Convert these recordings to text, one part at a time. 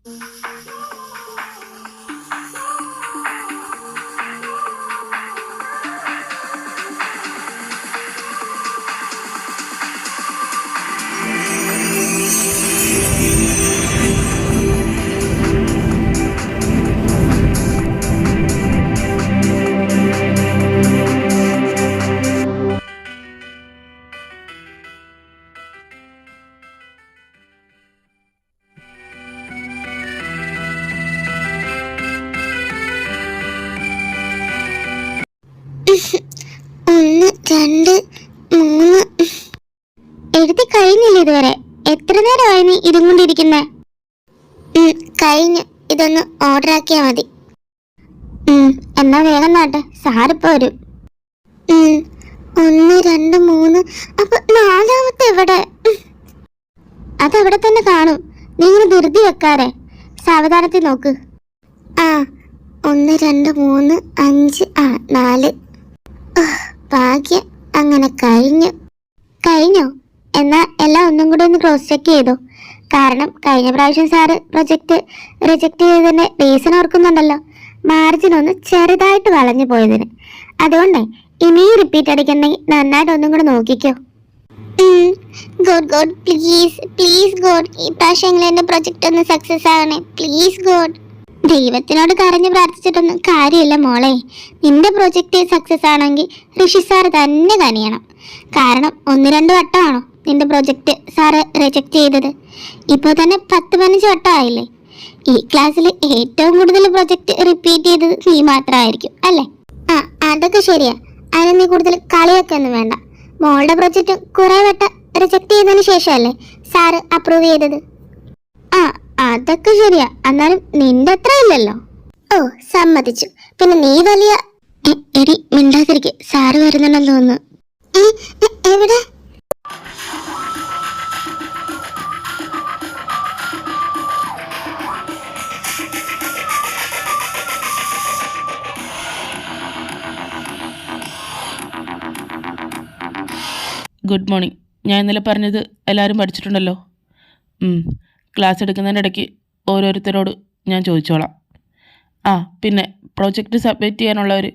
ഒന്ന് രണ്ട് മൂന്ന് എഴുതി കഴിഞ്ഞില്ല ഇതുവരെ. എത്ര നേരമായി നീ ഇതും കൊണ്ടിരിക്കുന്നേ? കഴിഞ്ഞു. ഇതൊന്ന് ഓർഡർ ആക്കിയാ മതി. എന്നാ വേഗം നാട്ടെ, സാറിപ്പോ വരും. ഒന്ന് രണ്ട് മൂന്ന്. അപ്പൊ നാലാമത്തെ എവിടെ? അതവിടെ തന്നെ കാണും. നീ ഇങ്ങനെ ധൃതി വെക്കാതെ സാവധാനത്തിൽ നോക്ക്. ആ, 1 2 3 5 4. ഭാഗ്യം, അങ്ങനെ കഴിഞ്ഞോ? എന്നാ എല്ലാം ഒന്നും കൂടി ഒന്ന് ക്രോസ് ചെക്ക് ചെയ്തോ. കാരണം കഴിഞ്ഞ പ്രാവശ്യം സാറ് പ്രൊജക്റ്റ് റിജക്ട് ചെയ്തതിന്റെ റീസൺ ഓർക്കുന്നുണ്ടല്ലോ. മാർജിൻ ഒന്ന് ചെറുതായിട്ട് വളഞ്ഞു പോയതിന്. അതുകൊണ്ടേ ഇനിയും റിപ്പീറ്റ് അടിക്കണ്ടെങ്കിൽ നന്നായിട്ട് ഒന്നും കൂടെ നോക്കിക്കോ. ഗോഡ് പ്ലീസ് ഗോഡ്, ഈ പ്രാവശ്യമെങ്കിലും എന്റെ പ്രൊജക്റ്റ് ഒന്ന് സക്സസ് ആവണേ. Please God. ദൈവത്തിനോട് കരഞ്ഞു പ്രാർത്ഥിച്ചിട്ടൊന്നും കാര്യമില്ല മോളെ. നിന്റെ പ്രൊജക്റ്റ് സക്സസ് ആണെങ്കിൽ ഋഷി സാർ തന്നെ കനിയണം. കാരണം 1-2 വട്ടമാണോ നിന്റെ പ്രൊജക്റ്റ് സാറ് റിജക്ട് ചെയ്തത്? ഇപ്പോൾ തന്നെ 10-15 വട്ടമായില്ലേ. ഈ ക്ലാസ്സിൽ ഏറ്റവും കൂടുതൽ പ്രൊജക്റ്റ് റിപ്പീറ്റ് ചെയ്തത് നീ മാത്രമായിരിക്കും അല്ലേ? അതൊക്കെ ശരിയാ. അതിന് നീ കൂടുതൽ കളിയൊക്കെ ഒന്നും വേണ്ട. മോളുടെ പ്രൊജക്റ്റ് കുറെ വട്ടം റിജക്ട് ചെയ്തതിന് ശേഷമല്ലേ സാറ് അപ്രൂവ് ചെയ്തത്? അതൊക്കെ ശരിയാ. എന്നാലും നിന്റെ അത്ര ഇല്ലല്ലോ. ഓ, സമ്മതിച്ചു. പിന്നെ നീ വലിയ എടി മിണ്ടാതിരിക്കെ, സാറ് വരുന്നുണ്ടെന്ന് തോന്നുന്നു. എവിടെ? Good morning. ഞാൻ ഇന്നലെ പറഞ്ഞത് എല്ലാവരും പഠിച്ചിട്ടുണ്ടല്ലോ. ക്ലാസ് എടുക്കുന്നതിൻ്റെ ഇടയ്ക്ക് ഓരോരുത്തരോട് ഞാൻ ചോദിച്ചോളാം. പിന്നെ പ്രോജക്റ്റ് സബ്മിറ്റ് ചെയ്യാനുള്ളവർ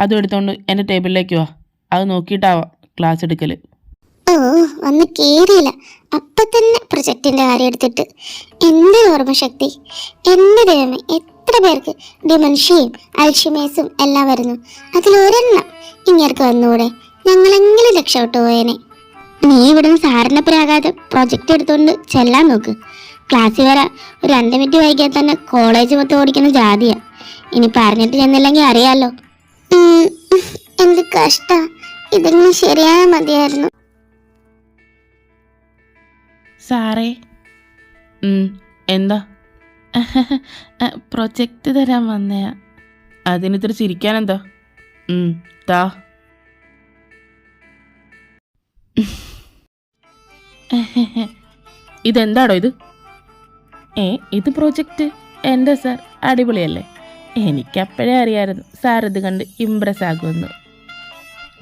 അതും എടുത്തുകൊണ്ട് എൻ്റെ ടേബിളിലേക്ക് വാ. അത് നോക്കിയിട്ടാവാം ക്ലാസ് എടുക്കൽ. വന്ന് കേറിയില്ല, അപ്പം തന്നെ പ്രൊജക്റ്റിൻ്റെ കാര്യം എടുത്തിട്ട്. എന്ത് ഓർമ്മശക്തി! എൻ്റെ ദൈവമേ, എത്ര പേർക്ക് ഡിമെൻഷ്യയും അൽഷിമേഴ്സും എല്ലാം വരുന്നു. അതിലൊരെണ്ണം ഇങ്ങേർക്ക് വന്നുകൂടെ? ഞങ്ങളെങ്കിലും രക്ഷപ്പെട്ടു പോയേനെ. നീ ഇവിടുന്ന് സാറിനെ പ്രാകാതെ പ്രൊജക്റ്റ് എടുത്തുകൊണ്ട് ചെല്ലാൻ നോക്ക്. ക്ലാസ്സിൽ വരാൻ ഒരു 2 മിനിറ്റ് വൈകിയാൽ തന്നെ കോളേജ് മൊത്തം ഓടിക്കുന്ന ജാതിയാ. ഇനി പറഞ്ഞിട്ട് ചെന്നില്ലെങ്കിൽ അറിയാലോ. എന്ത് കഷ്ട! ഇതെങ്കിലും ശരിയായ മതിയായിരുന്നു. സാറേ. എന്താ? പ്രൊജക്റ്റ് തരാൻ വന്നയാ. അതിനിത്ര ചിരിക്കാനെന്താ? താ. ഇതെന്താടോ ഇത്? ഇത് പ്രൊജക്റ്റ് എൻ്റെ സാർ. അടിപൊളിയല്ലേ? എനിക്കപ്പോഴേ അറിയാമായിരുന്നു സാർ ഇത് കണ്ട് ഇംപ്രസ് ആകുമെന്ന്.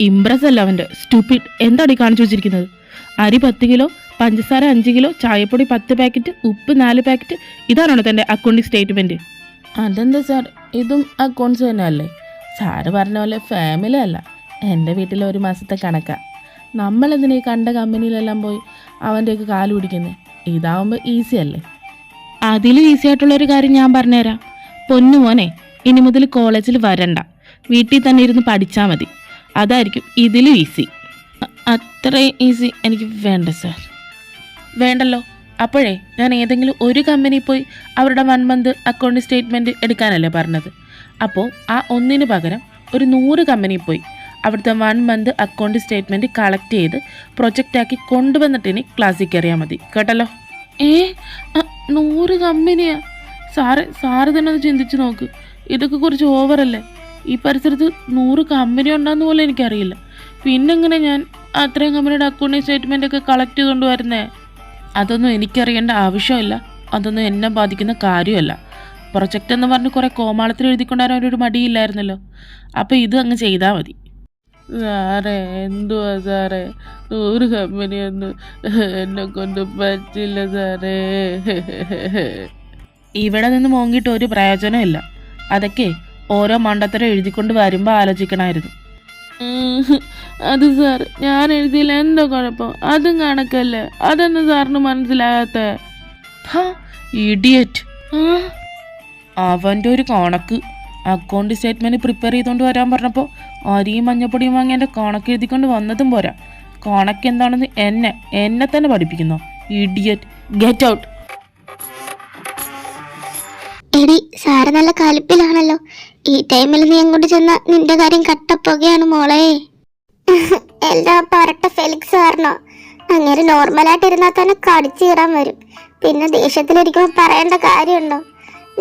ഇംപ്രസ് അല്ല അവൻ്റെ സ്റ്റുപ്പിഡ്. എന്താണ് ഈ കാണിച്ചു വെച്ചിരിക്കുന്നത്? അരി 10 കിലോ, പഞ്ചസാര 5 കിലോ, ചായപ്പൊടി 10 പാക്കറ്റ്, ഉപ്പ് 4 പാക്കറ്റ്. ഇതാണോ തൻ്റെ അക്കൗണ്ടിങ് സ്റ്റേറ്റ്മെൻറ്റ്? അതെന്താ സാർ, ഇതും അക്കൗണ്ട്സ് തന്നെ അല്ലേ? സാറ് പറഞ്ഞ പോലെ ഫാമിലി അല്ല, എൻ്റെ വീട്ടിലെ ഒരു മാസത്തെ കണക്കാണ്. നമ്മളെന്തിനാ ഈ കണ്ട കമ്പനിയിലെല്ലാം പോയി അവൻ്റെയൊക്കെ കാല് പിടിക്കുന്നത്? ഇതാവുമ്പോൾ ഈസി അല്ലേ? അതിലും ഈസി ആയിട്ടുള്ളൊരു കാര്യം ഞാൻ പറഞ്ഞുതരാം. പൊന്നു മോനെ, ഇനി മുതൽ കോളേജിൽ വരണ്ട, വീട്ടിൽ തന്നെ ഇരുന്ന് പഠിച്ചാൽ മതി. അതായിരിക്കും ഇതിലും ഈസി. അത്രയും ഈസി എനിക്ക് വേണ്ട സാർ. വേണ്ടല്ലോ. അപ്പോഴേ ഞാൻ ഏതെങ്കിലും ഒരു കമ്പനി പോയി അവരുടെ 1 മന്ത് അക്കൗണ്ട് സ്റ്റേറ്റ്മെൻറ്റ് എടുക്കാനല്ലേ പറഞ്ഞത്? അപ്പോൾ ആ ഒന്നിന് പകരം ഒരു 100 കമ്പനി പോയി അവിടുത്തെ 1 മന്ത് അക്കൗണ്ട് സ്റ്റേറ്റ്മെൻറ്റ് കളക്ട് ചെയ്ത് പ്രൊജക്റ്റാക്കി കൊണ്ടുവന്നിട്ടിനി ക്ലാസ്സിൽ കയറിയാൽ മതി. കേട്ടല്ലോ? 100 കമ്പനിയാ? സാറ് തന്നെ ഒന്ന് ചിന്തിച്ച് നോക്ക്. ഇതൊക്കെ കുറച്ച് ഓവറല്ലേ? ഈ പരിസരത്ത് 100 കമ്പനി ഉണ്ടെന്ന് പോലും എനിക്കറിയില്ല. പിന്നെങ്ങനെ ഞാൻ അത്രയും കമ്പനിയുടെ അക്കൗണ്ട് സ്റ്റേറ്റ്മെൻ്റ് ഒക്കെ കളക്ട് ചെയ്തുകൊണ്ട് വരുന്നേ? അതൊന്നും എനിക്കറിയേണ്ട ആവശ്യമില്ല. അതൊന്നും എന്നെ ബാധിക്കുന്ന കാര്യമല്ല. പ്രൊജക്റ്റ് എന്ന് പറഞ്ഞ് കുറേ കോമാളത്തിൽ എഴുതിക്കൊണ്ടുവരാൻ ഒരു മടിയില്ലായിരുന്നല്ലോ. അപ്പോൾ ഇത് അങ്ങ് ചെയ്താൽ മതി. സാറേ, എന്തുവാ സാറേ, 100 കമ്പനിയൊന്നും എന്നെ കൊണ്ട് പറ്റില്ല സാറേ. ഇവിടെ നിന്ന് മോങ്ങിയിട്ട് ഒരു പ്രയോജനമില്ല. അതൊക്കെ ഓരോ മണ്ടത്തരം എഴുതിക്കൊണ്ട് വരുമ്പോൾ ആലോചിക്കണമായിരുന്നു. അത് സാർ, ഞാൻ എഴുതിയില്ല, എന്തോ കുഴപ്പം? അതും കണക്കല്ലേ, അതൊന്നും സാറിന് മനസ്സിലാകാത്ത? ഇഡിയറ്റ്. അവൻ്റെ ഒരു കണക്ക് അക്കൗണ്ട് സ്റ്റേറ്റ്മെൻറ്റ് പ്രിപ്പയർ ചെയ്തുകൊണ്ട് വരാൻ പറഞ്ഞപ്പോൾ അരിയും മഞ്ഞപ്പൊടിയും വാങ്ങി എൻ്റെ കണക്ക് എഴുതിക്കൊണ്ട് വന്നതും പോരാ, കണക്ക് എന്താണെന്ന് എന്നെ തന്നെ പഠിപ്പിക്കുന്നു. Idiot, get out. എടി, സാറ് നല്ല കലിപ്പിലാണല്ലോ. ഈ ടൈമിൽ നീ അങ്ങോട്ട് ചെന്ന നിന്റെ കാര്യം കട്ടപ്പുകയാണ് മോളെ. എല്ലാ പറട്ട ഫെലിക്സ് സാറിനോ? അങ്ങനെ നോർമലായിട്ട് ഇരുന്നാൽ തന്നെ കടിച്ചിടാൻ വരും. പിന്നെ ദേഷ്യത്തിലിരിക്കുമ്പോൾ പറയേണ്ട കാര്യമുണ്ടോ?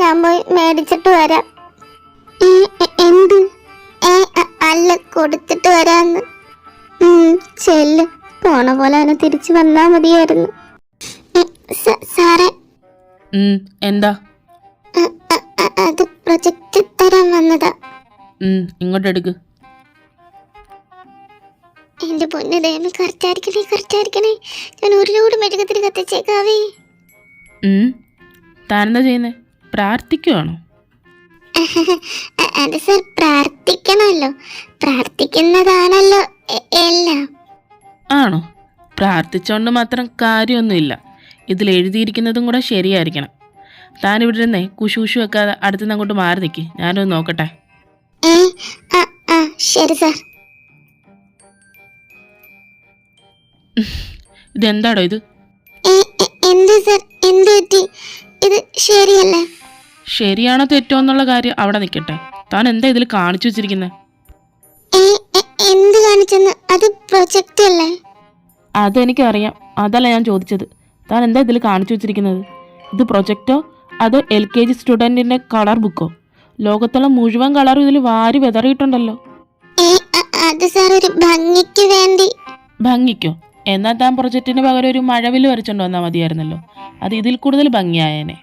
ഞാൻ പോയി മേടിച്ചിട്ട് വരാം. എന്ത്? അല്ല, കൊടുത്തിട്ട് വരാന്ന്. ചെല്ല്, പോണ പോലെ തന്നെ തിരിച്ചു വന്നാ മതിയായിരുന്നു. സാറേ. എന്താ? അത് പ്രൊജക്റ്റ് തരാൻ വന്നതാ. ഇങ്ങോട്ട് എടുക്ക്. എന്റെ പൊന്നു ദൈവമേ, കറക്റ്റായിരിക്കണേ. ഞാൻ ഒരു ലോഡ് മെഴുകുതിരി കത്തിച്ചേക്കാവേ. താനെന്താ ചെയ്യുന്നേ? പ്രാർത്ഥിക്കുവാണോ? അത് സാർ, പ്രാർത്ഥിക്കണമല്ലോ. പ്രാർത്ഥിക്കുന്നതാണല്ലോ എല്ലാം. ആണോ? പ്രാർത്ഥിച്ചോണ്ട് മാത്രം കാര്യമൊന്നുമില്ല. ഇതിൽ എഴുതിയിരിക്കുന്നതും കൂടെ ശരിയായിരിക്കണം. താനിവിടെ ഇരുന്നേ കുശുകുശു വെക്കാതെ അടുത്തുനിന്ന് അങ്ങോട്ട് മാറി നിൽക്കി, ഞാനൊന്ന് നോക്കട്ടെ. ശരി സാർ. ഇതെന്താടോ ഇത്? എന്ത് സാർ, എന്ത് പറ്റി? ഇത് ശരിയല്ലേ? ശരിയാണോ തെറ്റോ എന്നുള്ള കാര്യം അവിടെ നിൽക്കട്ടെ. താൻ എന്താ ഇതിൽ കാണിച്ചു വെച്ചിരിക്കുന്നത്? എന്ത് കാണിച്ചെന്ന്? അത് പ്രൊജക്റ്റ് അല്ലേ? അതെനിക്കറിയാം, അതല്ല ഞാൻ ചോദിച്ചത്. താൻ എന്താ ഇതിൽ കാണിച്ചു വെച്ചിരിക്കുന്നത്? ഇത് പ്രൊജക്റ്റോ അതോ LKG സ്റ്റുഡൻറ്റിൻ്റെ കളർ ബുക്കോ? ലോകത്തുള്ള മുഴുവൻ കളറും ഇതിൽ വാരി വിതറിയിട്ടുണ്ടല്ലോ. അത് സാർ, ഒരു ഭംഗിക്ക് വേണ്ടി. ഭംഗിക്കോ? എന്നാൽ താൻ പ്രൊജക്റ്റിന് പകരം ഒരു മഴവില് വരച്ചോണ്ട് വന്നാൽ മതിയായിരുന്നല്ലോ. അത് ഇതിൽ കൂടുതൽ ഭംഗിയായേനെ.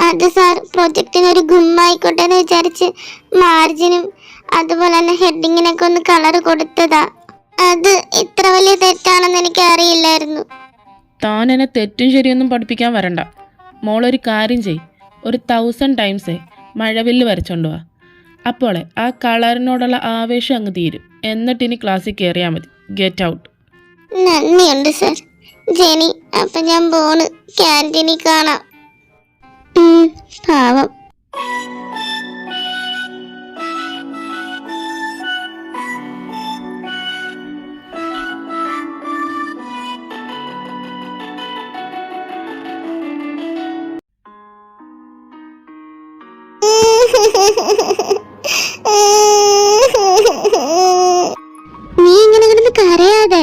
അത് സാർ, പ്രൊജക്റ്റിന് ഒരു ഗുമ്മായിക്കോട്ടെ എന്ന് വിചാരിച്ച് മാർജിനും അതുപോലെ തന്നെ ഹെഡിങ്ങിനൊക്കെ ഒന്ന് കളർ കൊടുത്തതാ. അത് ഇത്ര വലിയ തെറ്റാണെന്ന് എനിക്ക് അറിയില്ലായിരുന്നു. താൻ എന്നെ തെറ്റും ശരിയൊന്നും പഠിപ്പിക്കാൻ വരണ്ട. മോളൊരു കാര്യം ചെയ്, ഒരു 1000 ടൈംസേ മഴവില്ല് വരച്ചോണ്ട് വാ. അപ്പോളെ ആ കളറിനോടുള്ള ആവേശം അങ്ങ് തീരും. എന്നിട്ട് ഇനി ക്ലാസ്സിൽ കയറിയാൽ മതി. Get out. നന്ദിയുണ്ട് സാർ. ജെനി, അപ്പൊ ഞാൻ പോണ്. ക്യാൻറ്റീനിൽ കാണാം. പാവം. നീ ഇങ്ങനെ കിടന്ന് കരയാതെ.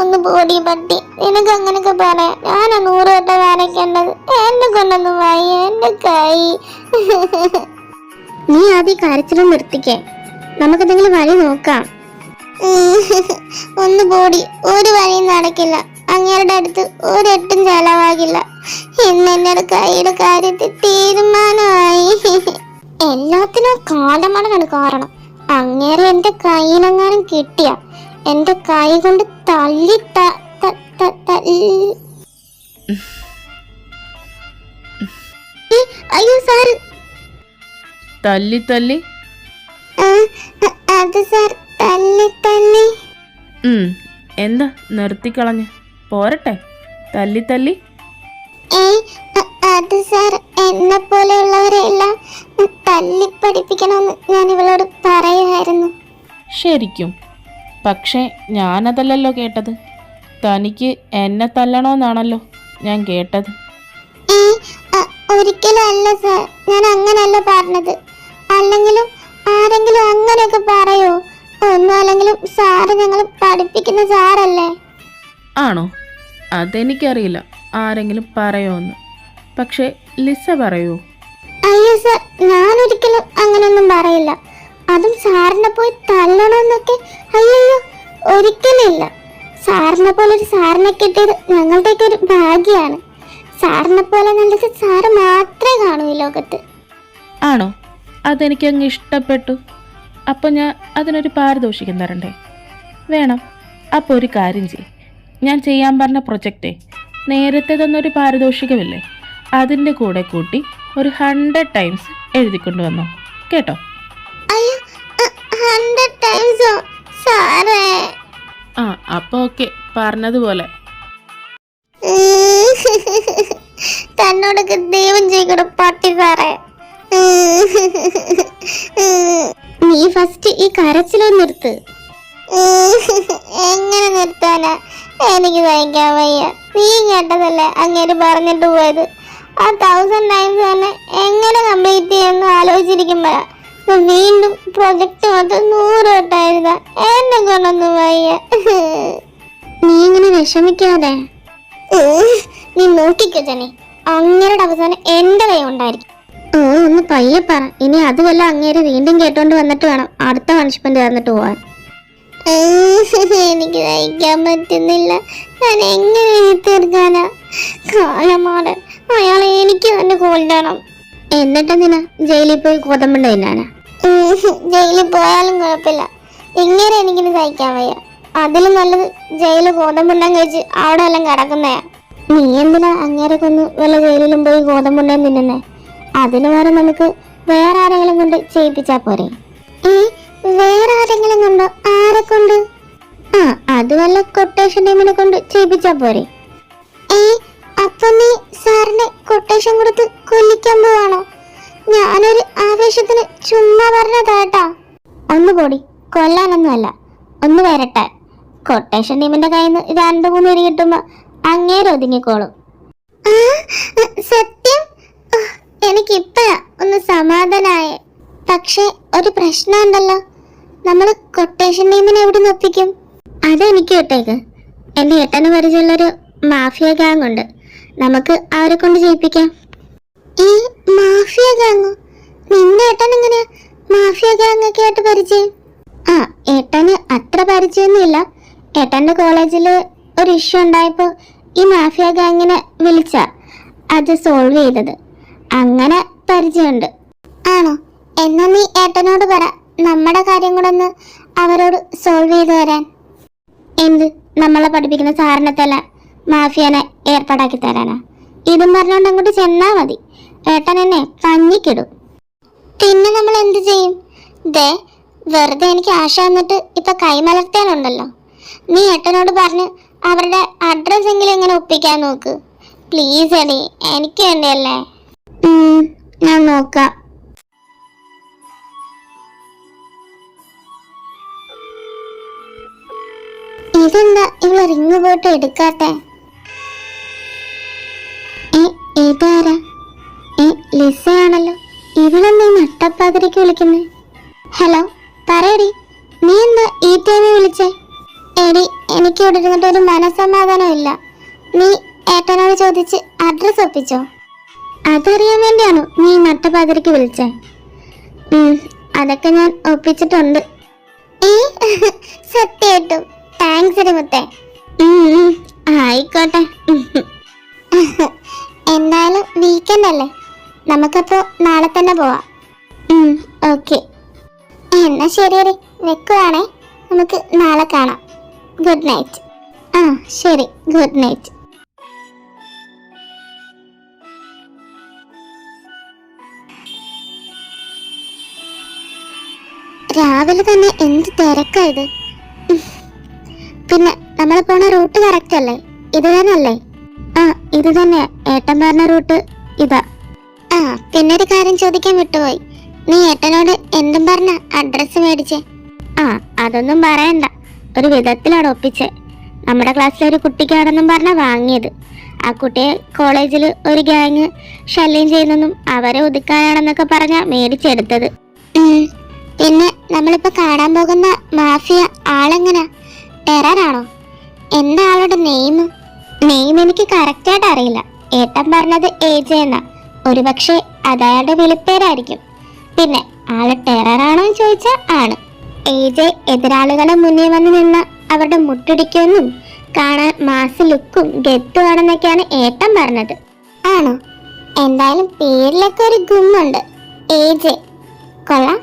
ഒന്ന് ബോഡി പട്ടി, നിനക്ക് അങ്ങനൊക്കെ പറയാം. ഞാനാ 100 വട്ടം വരയ്ക്കേണ്ടത്. എന്നെ കൊണ്ടൊന്നും വയ്യ, എന്റെ കൈ. നീ ആദ്യം കരച്ചിലും നിർത്തിക്കേ, നമുക്കെന്തെങ്കിലും വഴി നോക്കാം. ഒന്ന് ബോഡി, ഒരു വഴിയും നടക്കില്ല. അങ്ങേരുടെ അടുത്ത് ഒരെട്ടും ചെലവാകില്ല. ഇന്ന് എന്റെ കൈയുടെ കാര്യത്തിൽ തീരുമാനമായി. എല്ലാത്തിനും കാലമടനാണ് കാരണം. അങ്ങേരെ എന്റെ കയ്യിലെങ്ങാനും കിട്ടിയ എന്റെ കൈ കൊണ്ട് തല്ലി അയ്യോ സാർ. തല്ലി തല്ലി? അത് സാർ, തല്ലി. എന്താ നിർത്തിക്കളഞ്ഞ്? പോരട്ടെ, തല്ലി തല്ലി. അത് സാർ, എന്നെ പോലെയുള്ളവരെ എല്ലാം തല്ലി പഠിപ്പിക്കണമെന്ന് ഞാൻ ഇവളോട് പറയുമായിരുന്നു. ശരിക്കും? പക്ഷേ ഞാനതല്ലല്ലോ കേട്ടത്. തനിക്ക് എന്നെ തല്ലണമെന്നാണല്ലോ ഞാൻ കേട്ടത്. ഒരിക്കലും അല്ല സാർ, ഞാൻ അങ്ങനല്ല പറഞ്ഞത്. അല്ലെങ്കിലും ആരെങ്കിലും അങ്ങനെയൊക്കെ പറയോ? ഒന്നും അല്ലെങ്കിലും സാറ് ഞങ്ങൾ പഠിപ്പിക്കുന്ന സാറല്ലേ. ആണോ? അതെനിക്കറിയില്ല ആരെങ്കിലും പറയുമെന്ന്. പക്ഷേ ലിസ പറയൂ? അയ്യോ സാർ, ഞാനൊരിക്കലും അങ്ങനൊന്നും പറയില്ല. അതും സാറിനെ പോയി തല്ലണമെന്നൊക്കെ. അയ്യോ, ഒരിക്കലില്ല. സാറിനെ പോലെ ഒരു സാറിനെ കിട്ടിയത് ഞങ്ങളുടെയൊക്കെ ഒരു ഭാഗ്യമാണ്. സാറിനെ പോലെ നല്ലത് സാറ് മാത്രമേ കാണൂ ഈ ലോകത്ത്. ആണോ? അതെനിക്കങ്ങ് ഇഷ്ടപ്പെട്ടു. അപ്പോൾ ഞാൻ അതിനൊരു പാരിതോഷികം തരണ്ടേ? വേണം. അപ്പോൾ ഒരു കാര്യം ചെയ്യും, ഞാൻ ചെയ്യാൻ പറഞ്ഞ പ്രൊജക്റ്റേ നേരത്തെ തന്നൊരു പാരിതോഷികമില്ലേ, അതിൻ്റെ കൂടെ കൂട്ടി ഒരു 100 ടൈംസ് എഴുതിക്കൊണ്ട് വന്നോ, കേട്ടോ? അയ്യോ 100 ടൈംസോ സാറേ? ആ അപ്പോൾ ഓക്കെ, പറഞ്ഞതുപോലെ. തന്നോടൊക്കെ ദൈവം ചെയ്യണം പട്ടി സാറേ. നീ ഫസ്റ്റ് ഈ കരച്ചിലൊന്ന് നിർത്ത്. എങ്ങനെ നിർത്താനാ? എനിക്ക് സഹിക്കാൻ വയ്യ. നീ കേട്ടതല്ലേ അങ്ങേര് പറഞ്ഞിട്ട് പോയത്? ആ 1000 ടൈംസ് തന്നെ എങ്ങനെ കംപ്ലീറ്റ് ചെയ്യുമെന്ന് ആലോചിച്ചിരിക്കുമ്പോഴാ വീണ്ടും പ്രൊജക്ട് മൊത്തം 100 വട്ടം എഴുതാൻ എന്നെ കൊണ്ടൊന്നും വയ്യ. നീ ഇങ്ങനെ വിഷമിക്കാതെ. നീ നോക്കിക്കോ ജനി, അങ്ങേരുടെ അവസാനം എന്റെ കൈ ഉണ്ടായിരിക്കും. ഒന്ന് പയ്യെ പറ. ഇനി അതുമല്ല അങ്ങേര് വീണ്ടും കേട്ടോണ്ട് വന്നിട്ട് വേണം അടുത്ത പണിഷ്മെന്റ് തന്നിട്ട് പോവാൻ. എനിക്ക് സഹിക്കാൻ പറ്റുന്നില്ല. ഞാൻ എങ്ങനെ തീർക്കാനാ? കാലമാണ് അയാളെ എനിക്ക് തന്നെ കൊല്ലണം. എന്നിട്ടെന്തിനാ ജയിലിൽ പോയി കോതമ്പണ്ട തിന്നാനാ? ജയിലിൽ പോയാലും കുഴപ്പമില്ല, ഇങ്ങനെ എനിക്കിന് സഹിക്കാൻ വയ്യ. അതിലും നല്ലത് ജയിലിൽ കോതമ്പുണ്ടാൻ കഴിച്ച് അവിടെ എല്ലാം കിടക്കുന്നയാ. നീ എന്തിനാ അങ്ങേരെ കൊന്ന് വല്ല ജയിലിലും പോയി കോതമ്പുണ്ടേം തിന്നുന്നേ? അതിന് വേറെ നമുക്ക് വേറെ ആരെങ്കിലും കൊണ്ട് ചെയ്യിപ്പിച്ചാ പോരെ? വേറെ ആരെങ്കിലും കൊണ്ടോ? ആരെ കൊണ്ട്? ആ അത് വല്ല കൊട്ടേഷൻ ടീമിനെ കൊണ്ട് ചെയ്യിപ്പിച്ചാ പോരെ? അപ്പൊ നീ സാറിനെ കൊട്ടേഷൻ കൊടുത്ത് കൊല്ലിക്കാൻ പോവാണോ? ഞാനൊരു ആവേശത്തിന് ചുമ്മാ പറഞ്ഞതാട്ടാ. ഒന്ന് പോടി, കൊല്ലാനൊന്നുമല്ല, ഒന്ന് വരട്ടെ. കൊട്ടേഷൻ ടീമിന്റെ കയ്യിൽ നിന്ന് 2-3 ഇടി കിട്ടുമ്പോ അങ്ങേരെ ഒതുങ്ങിക്കോളും. സത്യം എനിക്കിപ്പഴാ ഒന്ന് സമാധാനായേ. പക്ഷെ ഒരു പ്രശ്നമുണ്ടല്ലോ, നമ്മൾ കൊട്ടേഷൻ ടീമിനെ എവിടെ നിന്ന് ഒപ്പിക്കും? അതെനിക്ക് വിട്ടേക്ക്. എൻ്റെ ഏട്ടന് പരിചയമുള്ളൊരു മാഫിയ ഗാങ് ഉണ്ട്, നമുക്ക് അവരെ കൊണ്ട് ചെയ്യിപ്പിക്കാം. ഈ മാഫിയ ഗാങ്ങോ? നിന്റെ ഏട്ടൻ എങ്ങനെയാ മാഫിയ ഗാങ് ഒക്കെ ആയിട്ട് പരിചയം? ആ ഏട്ടന് അത്ര പരിചയമൊന്നുമില്ല. ഏട്ടൻ്റെ കോളേജിൽ ഒരു ഇഷ്യൂ ഉണ്ടായപ്പോ ഈ മാഫിയ ഗാങ്ങിനെ വിളിച്ച അത് സോൾവ് ചെയ്തത്. അങ്ങനെ പരിചയമുണ്ട്. ആണോ? എന്നാ നീ ഏട്ടനോട് പറ നമ്മുടെ കാര്യം കൂടെ ഒന്ന് അവരോട് സോൾവ് ചെയ്ത് തരാൻ. എന്ത്? നമ്മളെ പഠിപ്പിക്കുന്ന സാറിനത്തല്ല മാഫിയനെ ഏർപ്പാടാക്കി തരാനാ? ഇതും പറഞ്ഞോണ്ട് അങ്ങോട്ട് ചെന്നാ മതി. ഏട്ടൻ എന്നെ പഞ്ഞിക്കിടും. പിന്നെ നമ്മൾ എന്ത് ചെയ്യും? ദേ വെറുതെ എനിക്ക് ആശ വന്നിട്ട് ഇപ്പൊ കൈമലർത്താനുണ്ടല്ലോ. നീ ഏട്ടനോട് പറഞ്ഞ് അവരുടെ അഡ്രസ് എങ്കിലും എങ്ങനെ ഒപ്പിക്കാൻ നോക്ക് പ്ലീസ്. എടി എനിക്ക് വേണ്ടിയല്ലേ. ഞാൻ നോക്കാം. ഇതെന്താ ഇവള് റിങ് പോയിട്ട് എടുക്കാട്ടെ? ഇതാരാ? ലിസയാണല്ലോ. ഇവളെന്താ നട്ടപ്പാതിരക്ക് വിളിക്കുന്നേ? ഹലോ പറയടി, നീ എന്താ ഈ ടൈമിൽ വിളിച്ചേ? എടി എനിക്ക് ഇവിടെ ഇരുന്നിട്ട് ഒരു മനസ്സമാധാനം ഇല്ല. നീ ഏട്ടനോട് ചോദിച്ച് അഡ്രസ് ഒപ്പിച്ചോ? അതറിയാൻ വേണ്ടിയാണോ നീ നട്ടപ്പാതിരക്ക് വിളിച്ചേ? അതൊക്കെ ഞാൻ ഒപ്പിച്ചിട്ടുണ്ട്. സത്യമായിട്ടും താങ്ക്സ് എടി മുത്തേ. ആയിക്കോട്ടെ. എന്തായാലും വീക്കെൻഡ് അല്ലേ, നമുക്കപ്പോ നാളെ തന്നെ പോവാം. ഓക്കെ എന്നാ ശരി, വെക്കുവാണേ. നമുക്ക് നാളെ കാണാം. Good night. ആ ശരി, ഗുഡ് നൈറ്റ്. രാവിലെ തന്നെ എന്ത് തിരക്കായത്. പിന്നെ നമ്മൾ പോണ റൂട്ട് കറക്റ്റ് അല്ലേ? ഇത് തന്നെ അല്ലേ? ആ ഇത് തന്നെ. ഏട്ടൻ പറഞ്ഞ റൂട്ട് ഇതാ. ആ പിന്നെ ഒരു കാര്യം ചോദിക്കാൻ വിട്ടുപോയി. നീ ഏട്ടനോട് എന്തും പറഞ്ഞ അഡ്രസ് മേടിച്ചേ? ആ അതൊന്നും പറയണ്ട, ഒരു വിധത്തിലാണ് ഒപ്പിച്ചേ. നമ്മുടെ ക്ലാസ്സിലെ ഒരു കുട്ടിക്കാണെന്നും പറഞ്ഞ വാങ്ങിയത്. ആ കുട്ടിയെ കോളേജിൽ ഒരു ഗ്യാങ് ശല്യം ചെയ്യുന്നെന്നും അവരെ ഒതുക്കാനാണെന്നൊക്കെ പറഞ്ഞാ മേടിച്ചെടുത്തത്. പിന്നെ നമ്മളിപ്പോ കാണാൻ പോകുന്ന മാഫിയ ആളെങ്ങനാ? ടെററാണോ? എന്താ ആളുടെ നെയിം എനിക്ക് കറക്റ്റായിട്ട് അറിയില്ല. ഏട്ടൻ പറഞ്ഞത് AJ എന്നാ. ഒരുപക്ഷെ അതയാളുടെ വിളിപ്പേരായിരിക്കും. പിന്നെ ആള് ടെററാണോ എന്ന് ചോദിച്ചാ ആണ്. AJ എതിരാളികളെ മുന്നിൽ വന്ന് നിന്ന് അവരുടെ മുട്ടിടിക്കുമെന്നും കാണാൻ മാസ് ലുക്കും ഗെത്തും ആണെന്നൊക്കെയാണ് ഏട്ടൻ പറഞ്ഞത്. ആണോ? എന്തായാലും പേരിലൊക്കെ ഒരു ഗുമ്മുണ്ട്. AJ കൊള്ളാം.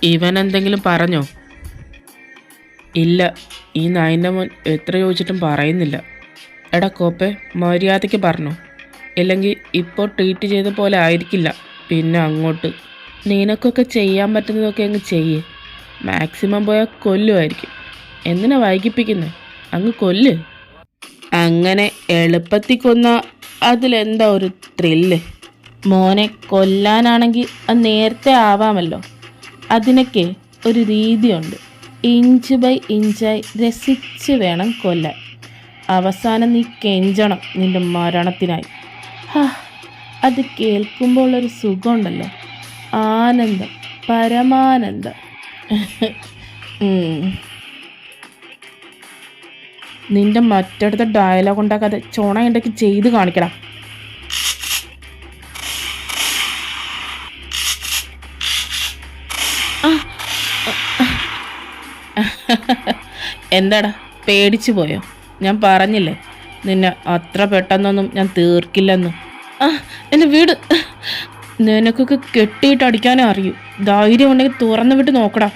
ഇവൻ എന്തെങ്കിലും പറഞ്ഞോ? ഇല്ല, ഈ നായിൻ്റെ മോൻ എത്ര ചോദിച്ചിട്ടും പറയുന്നില്ല. എടാ കോപ്പെ, മര്യാദയ്ക്ക് പറഞ്ഞോ, ഇല്ലെങ്കിൽ ഇപ്പോൾ ട്രീറ്റ് ചെയ്ത പോലെ ആയിരിക്കില്ല പിന്നെ അങ്ങോട്ട്. നിനക്കൊക്കെ ചെയ്യാൻ പറ്റുന്നതൊക്കെ അങ്ങ് ചെയ്യേ. മാക്സിമം പോയാൽ കൊല്ലുമായിരിക്കും. എന്തിനാ വൈകിപ്പിക്കുന്നത്? അങ്ങ് കൊല്ല്. അങ്ങനെ എളുപ്പത്തിൽ കൊന്ന അതിലെന്താ ഒരു ത്രില്ല്? മോനെ കൊല്ലാനാണെങ്കിൽ അത് നേരത്തെ ആവാമല്ലോ. അതിനൊക്കെ ഒരു രീതിയുണ്ട്. ഇഞ്ച് ബൈ ഇഞ്ചായി രസിച്ച് വേണം കൊല്ലാൻ. അവസാനം നീ കെഞ്ചണം നിന്റെ മരണത്തിനായി. അത് കേൾക്കുമ്പോൾ ഒരു സുഖമുണ്ടല്ലോ, ആനന്ദം, പരമാനന്ദം. നിന്റെ മറ്റടുത്ത ഡയലോഗ് ഉണ്ടാക്കാതെ ചോണ ഉണ്ടെങ്കിൽ ചെയ്ത് കാണിക്കണം. എന്താടാ പേടിച്ചു പോയോ? ഞാൻ പറഞ്ഞില്ലേ നിന്നെ അത്ര പെട്ടെന്നൊന്നും ഞാൻ തീർക്കില്ലെന്ന്. എൻ്റെ വീട് നിനക്കൊക്കെ കെട്ടിയിട്ട് അടിക്കാനേ അറിയൂ. ധൈര്യം ഉണ്ടെങ്കിൽ തുറന്നു വിട്ട് നോക്കടാ.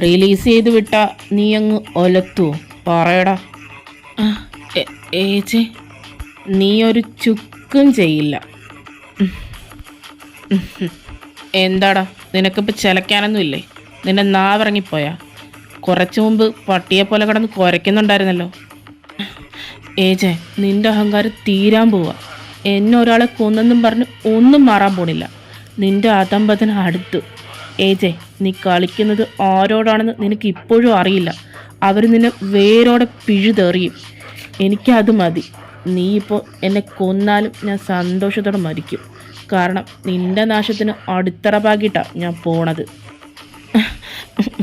റിലീസ് ചെയ്ത് വിട്ടാ നീ അങ്ങ് ഒലത്തുവോ? പറയടാ. ഏച്ചി, നീ ഒരു ചുക്കും ചെയ്യില്ല. എന്താടാ നിനക്കിപ്പോൾ ചിലക്കാനൊന്നും ഇല്ലേ? നിന്റെ നാവിറങ്ങിപ്പോയാ? കുറച്ചു മുമ്പ് പട്ടിയെ പോലെ കിടന്ന് കുരയ്ക്കുന്നുണ്ടായിരുന്നല്ലോ. ഏജെ, നിന്റെ അഹങ്കാരം തീരാൻ പോവാ. എന്നെ ഒരാളെ കൊന്നെന്നും പറഞ്ഞ് ഒന്നും മാറാൻ പോണില്ല. നിന്റെ അതമ്പതിന് അടുത്ത്. ഏജെ, നീ കളിക്കുന്നത് ആരോടാണെന്ന് നിനക്ക് ഇപ്പോഴും അറിയില്ല. അവർ നിന്നെ വേരോടെ പിഴുതെറിയും. എനിക്കത് മതി. നീ ഇപ്പോൾ എന്നെ കൊന്നാലും ഞാൻ സന്തോഷത്തോടെ മരിക്കും. കാരണം നിന്റെ നാശത്തിന് അടിത്തറ പാകിയിട്ടാണ് ഞാൻ പോണത്.